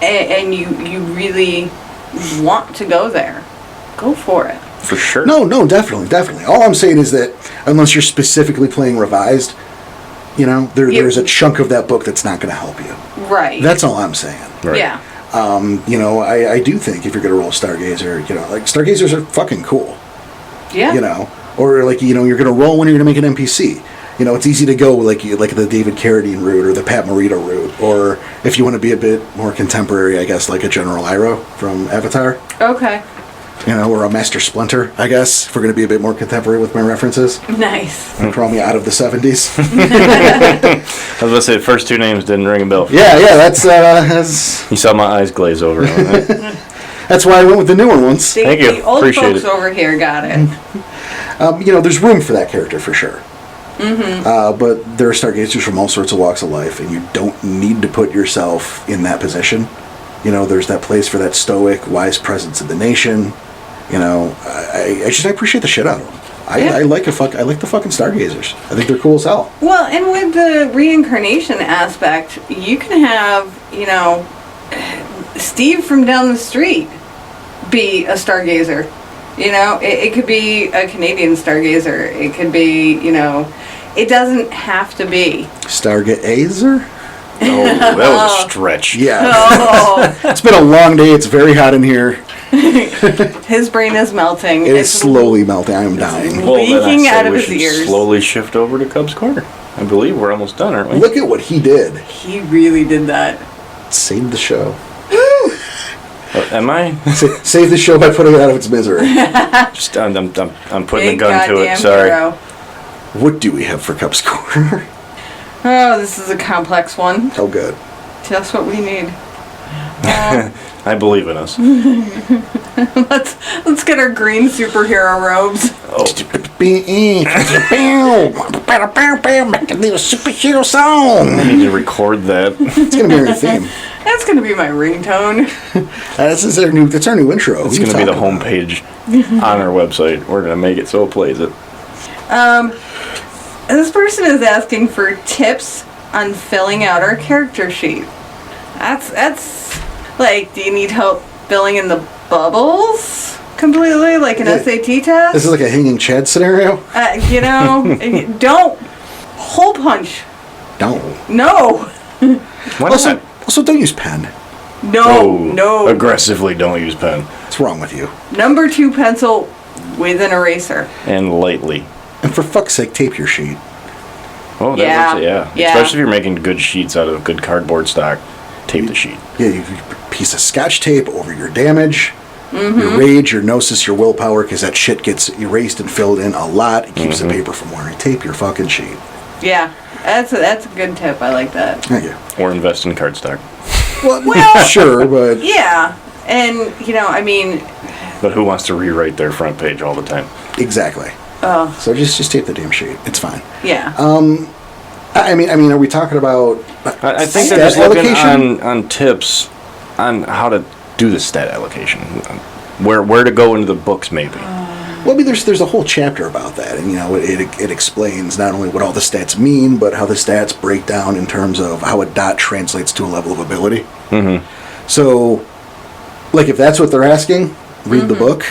and you really want to go there, go for it. For sure. No, definitely. All I'm saying is that unless you're specifically playing revised, there's a chunk of that book that's not going to help you. Right. That's all I'm saying. Right. Yeah. I do think if you're going to roll Stargazer, Stargazers are fucking cool. Yeah. Or you're going to roll when you're going to make an NPC. It's easy to go like the David Carradine route or the Pat Morita route, or if you want to be a bit more contemporary, I guess, like a General Iroh from Avatar. Okay. Or a Master Splinter, I guess, if we're going to be a bit more contemporary with my references. Nice. And crawl me out of the 70s. I was going to say the first two names didn't ring a bell. Yeah, that's... You saw my eyes glaze over. That's why I went with the newer ones. Thank you. The old Appreciate folks it. over here got it. There's room for that character for sure. Mm-hmm. But there are Stargazers from all sorts of walks of life, and you don't need to put yourself in that position. There's that place for that stoic, wise presence of the nation. I appreciate the shit out of them. I like the fucking Stargazers. I think they're cool as hell. Well, and with the reincarnation aspect, you can have, Steve from down the street be a Stargazer. It could be a Canadian Stargazer. It could be, it doesn't have to be. Stargazer? Oh, that was a stretch. Yeah. Oh. It's been a long day. It's very hot in here. His brain is melting. It is slowly melting. I am dying. Well, then I leaking say out of we his should ears. slowly shift over to Cub's Corner. I believe we're almost done, aren't we? Look at what he did. He really did that. Saved the show. Am I? Save the show by putting it out of its misery. Just I'm putting Big a gun to it. goddamn Sorry. hero. What do we have for Cub's Corner? Oh, this is a complex one. Oh, good. Just what we need. I believe in us. Let's get our green superhero robes. Little superhero song. I need to record that. It's gonna be our new theme. That's gonna be my ringtone. That's our new intro. It's going to be the homepage on our website. We're going to make it so it plays it. This person is asking for tips on filling out our character sheet. That's like, do you need help filling in the bubbles completely, like an SAT test? This is like a hanging Chad scenario. Don't hole punch. Don't. No. Why not? Also, don't use pen. No. Aggressively don't use pen. What's wrong with you? Number 2 pencil with an eraser. And lightly. And for fuck's sake, tape your sheet. Oh, that works, yeah. Especially if you're making good sheets out of good cardboard stock. Tape the sheet. Yeah, you piece of Scotch tape over your damage, your rage, your gnosis, your willpower, because that shit gets erased and filled in a lot. It keeps the paper from wearing. Tape your fucking sheet. Yeah, that's a good tip. I like that. Thank you. Or invest in cardstock. Well, sure, but... Yeah, and, But who wants to rewrite their front page all the time? Exactly. Oh. So just tape the damn sheet. It's fine. Yeah. I mean, are we talking about... I think stat they're just looking allocation? on tips on how to do the stat allocation. Where to go into the books, maybe. Well, I mean, there's a whole chapter about that, and it explains not only what all the stats mean, but how the stats break down in terms of how a dot translates to a level of ability. Mm-hmm. So, like, if that's what they're asking, read the book,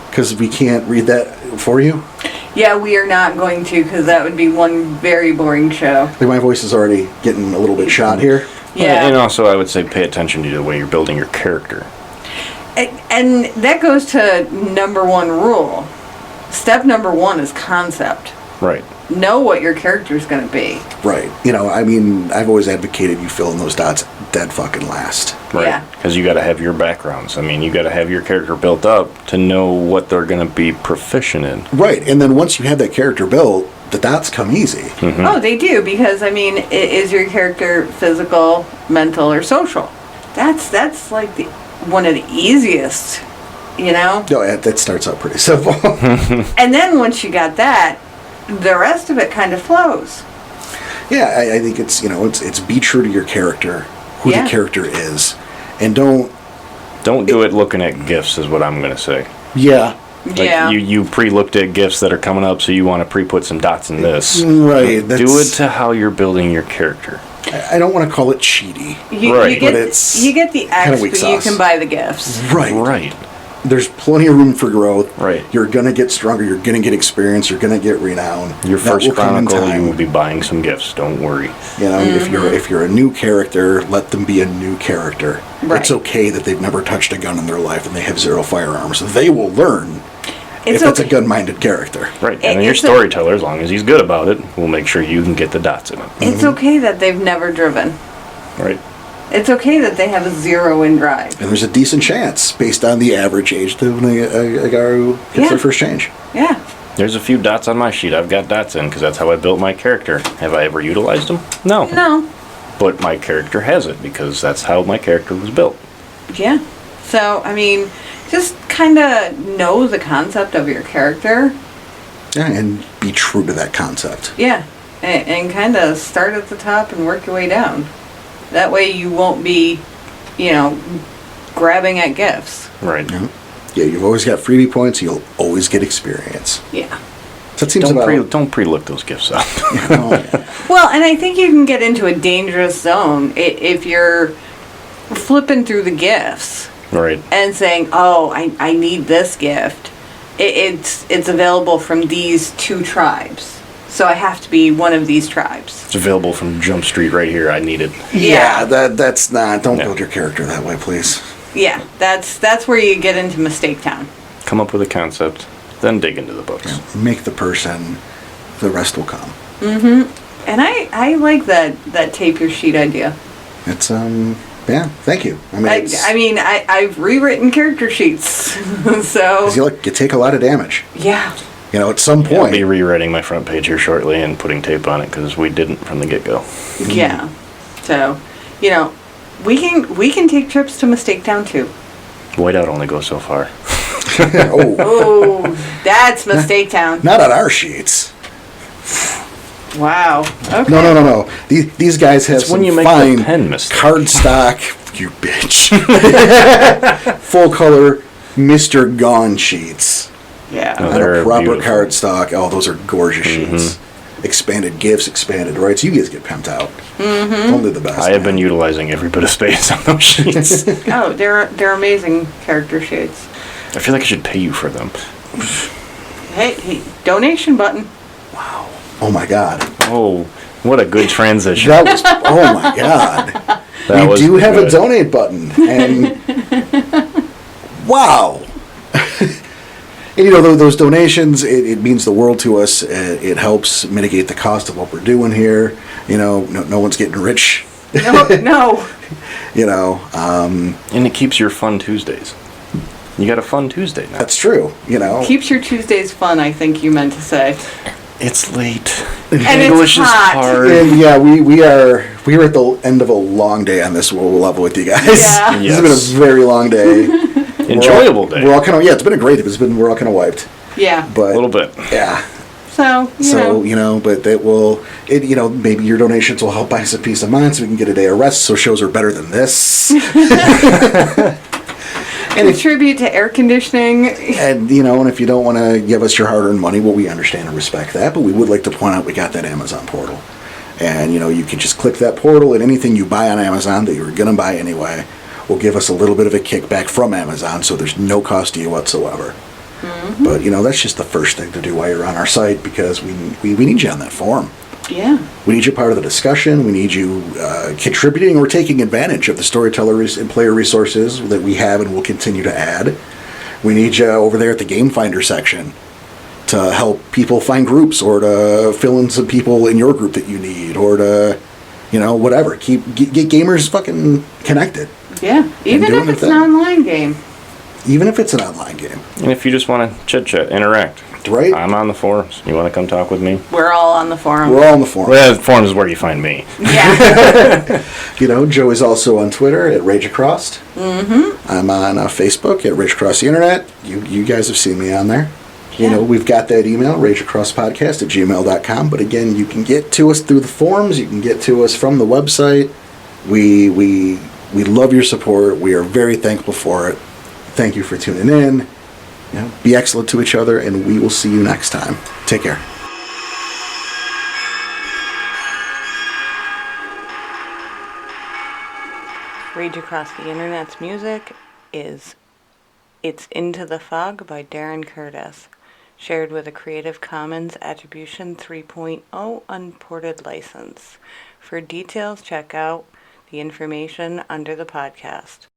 because we can't read that for you. Yeah, we are not going to, because that would be one very boring show. Like, my voice is already getting a little bit shot here. Yeah. And also, I would say pay attention to the way you're building your character. And that goes to number 1 rule. Step number 1 is concept. Right. Know what your character's going to be. Right. I mean, I've always advocated you fill in those dots dead fucking last. Right. Yeah. Because you got to have your backgrounds. I mean, you got to have your character built up to know what they're going to be proficient in. Right. And then once you have that character built, the dots come easy. Mm-hmm. Oh, they do, because, is your character physical, mental, or social? That's like one of the easiest, No, that starts out pretty simple. And then once you got that, the rest of it kind of flows. Yeah, I think it's be true to your character, who Yeah. the character is, and don't do it looking at gifts is what I'm going to say. Yeah. Like you pre-looked at gifts that are coming up, so you want to pre-put some dots in this. Right. Do it to how you're building your character. I don't want to call it cheaty. Right. You But it's get the kinda X, weak but you sauce. can buy the gifts. Right. Right. there's plenty of room for growth. Right. You're going to get stronger. You're going to get experience. You're going to get renown. Your That first will come in chronicle, time. you will be buying some gifts. Don't worry. You know, if you're a new character, let them be a new character. Right. It's okay that they've never touched a gun in their life and they have 0 firearms. They will learn if it's a gun-minded character. Right. And your storyteller, as long as he's good about it, will make sure you can get the dots in it. It's okay that they've never driven. Right. It's okay that they have a 0 in drive. And there's a decent chance, based on the average age, to a guy who gets their first change. Yeah. There's a few dots on my sheet I've got dots in because that's how I built my character. Have I ever utilized them? No. No. But my character has it because that's how my character was built. Yeah. So, I mean, just kind of know the concept of your character. Yeah, and be true to that concept. Yeah. And kind of start at the top and work your way down. That way you won't be, grabbing at gifts. Right. Yeah, you've always got freebie points. You'll always get experience. Yeah. So it seems Don't pre-look those gifts up. Well, and I think you can get into a dangerous zone if you're flipping through the gifts. Right. And saying, oh, I need this gift. It's available from these 2 tribes. So I have to be one of these tribes. It's available from Jump Street right here. I need it. Yeah, that's not. Don't build your character that way, please. Yeah, that's where you get into Mistake Town. Come up with a concept, then dig into the books. Yeah, make the person. The rest will come. Mm-hmm. And I like that tape your sheet idea. It's yeah. Thank you. I've rewritten character sheets, so. 'Cause you take a lot of damage. Yeah. At some point. I'll be rewriting my front page here shortly and putting tape on it because we didn't from the get-go. Yeah. So, we can take trips to Mistake Town too. Whiteout only goes so far. Oh, that's Mistake Town. Not on our sheets. Wow. Okay. No. These guys have It's when you make fine the pen mistake. cardstock. You bitch. Full color Mr. Gone sheets. Yeah. No, On they're a proper beautiful. cardstock. Oh, those are gorgeous sheets. Expanded gifts, expanded rights. You guys get pimped out. Only the best. I have been utilizing every bit of space on those sheets. Oh, they're amazing character sheets. I feel like I should pay you for them. Hey, donation button. Wow. Oh my God. Oh, what a good transition. That was. Oh my God. That We was do have a good. donate button, and wow. And those donations, it means the world to us. It helps mitigate the cost of what we're doing here. No one's getting rich. No. And it keeps your fun Tuesdays. You got a fun Tuesday now. That's true. Keeps your Tuesdays fun, I think you meant to say. It's late. And English it's hot. is hard. And yeah, we are at the end of a long day on this. We'll level with you guys. Yeah. This has been a very long day. Enjoyable day. We're all kind of it's been a great. We're all kind of wiped. Yeah. But A little bit. Yeah. So but that will maybe your donations will help buy us a peace of mind so we can get a day of rest. So shows are better than this. And contribute to air conditioning. And if you don't want to give us your hard-earned money, well, we understand and respect that. But we would like to point out we got that Amazon portal, and you can just click that portal, and anything you buy on Amazon that you were going to buy anyway will give us a little bit of a kickback from Amazon. So there's no cost to you whatsoever. Mm-hmm. But that's just the first thing to do while you're on our site because we need you on that forum. Yeah. We need you part of the discussion. We need you contributing or taking advantage of the storytellers and player resources that we have and will continue to add. We need you over there at the Game Finder section to help people find groups or to fill in some people in your group that you need or to, whatever. Get gamers fucking connected. Yeah. Even if it's an online game. Even if it's an online game. And if you just want to chit-chat, interact. Right? I'm on the forums. You want to come talk with me? We're all on the forum. We're all on the forum. Well, the forums is where you find me. Yeah. Joe is also on Twitter at RageAcross. Mm-hmm. I'm on Facebook at Rage Across the Internet. You guys have seen me on there. Yeah. We've got that email, rageacrosspodcast@gmail.com. But again, you can get to us through the forums. You can get to us from the website. We love your support. We are very thankful for it. Thank you for tuning in. Be excellent to each other, and we will see you next time. Take care. Rage Across the Internet's music is It's Into the Fog by Darren Curtis, shared with a Creative Commons Attribution 3.0 unported license. For details, check out the information under the podcast.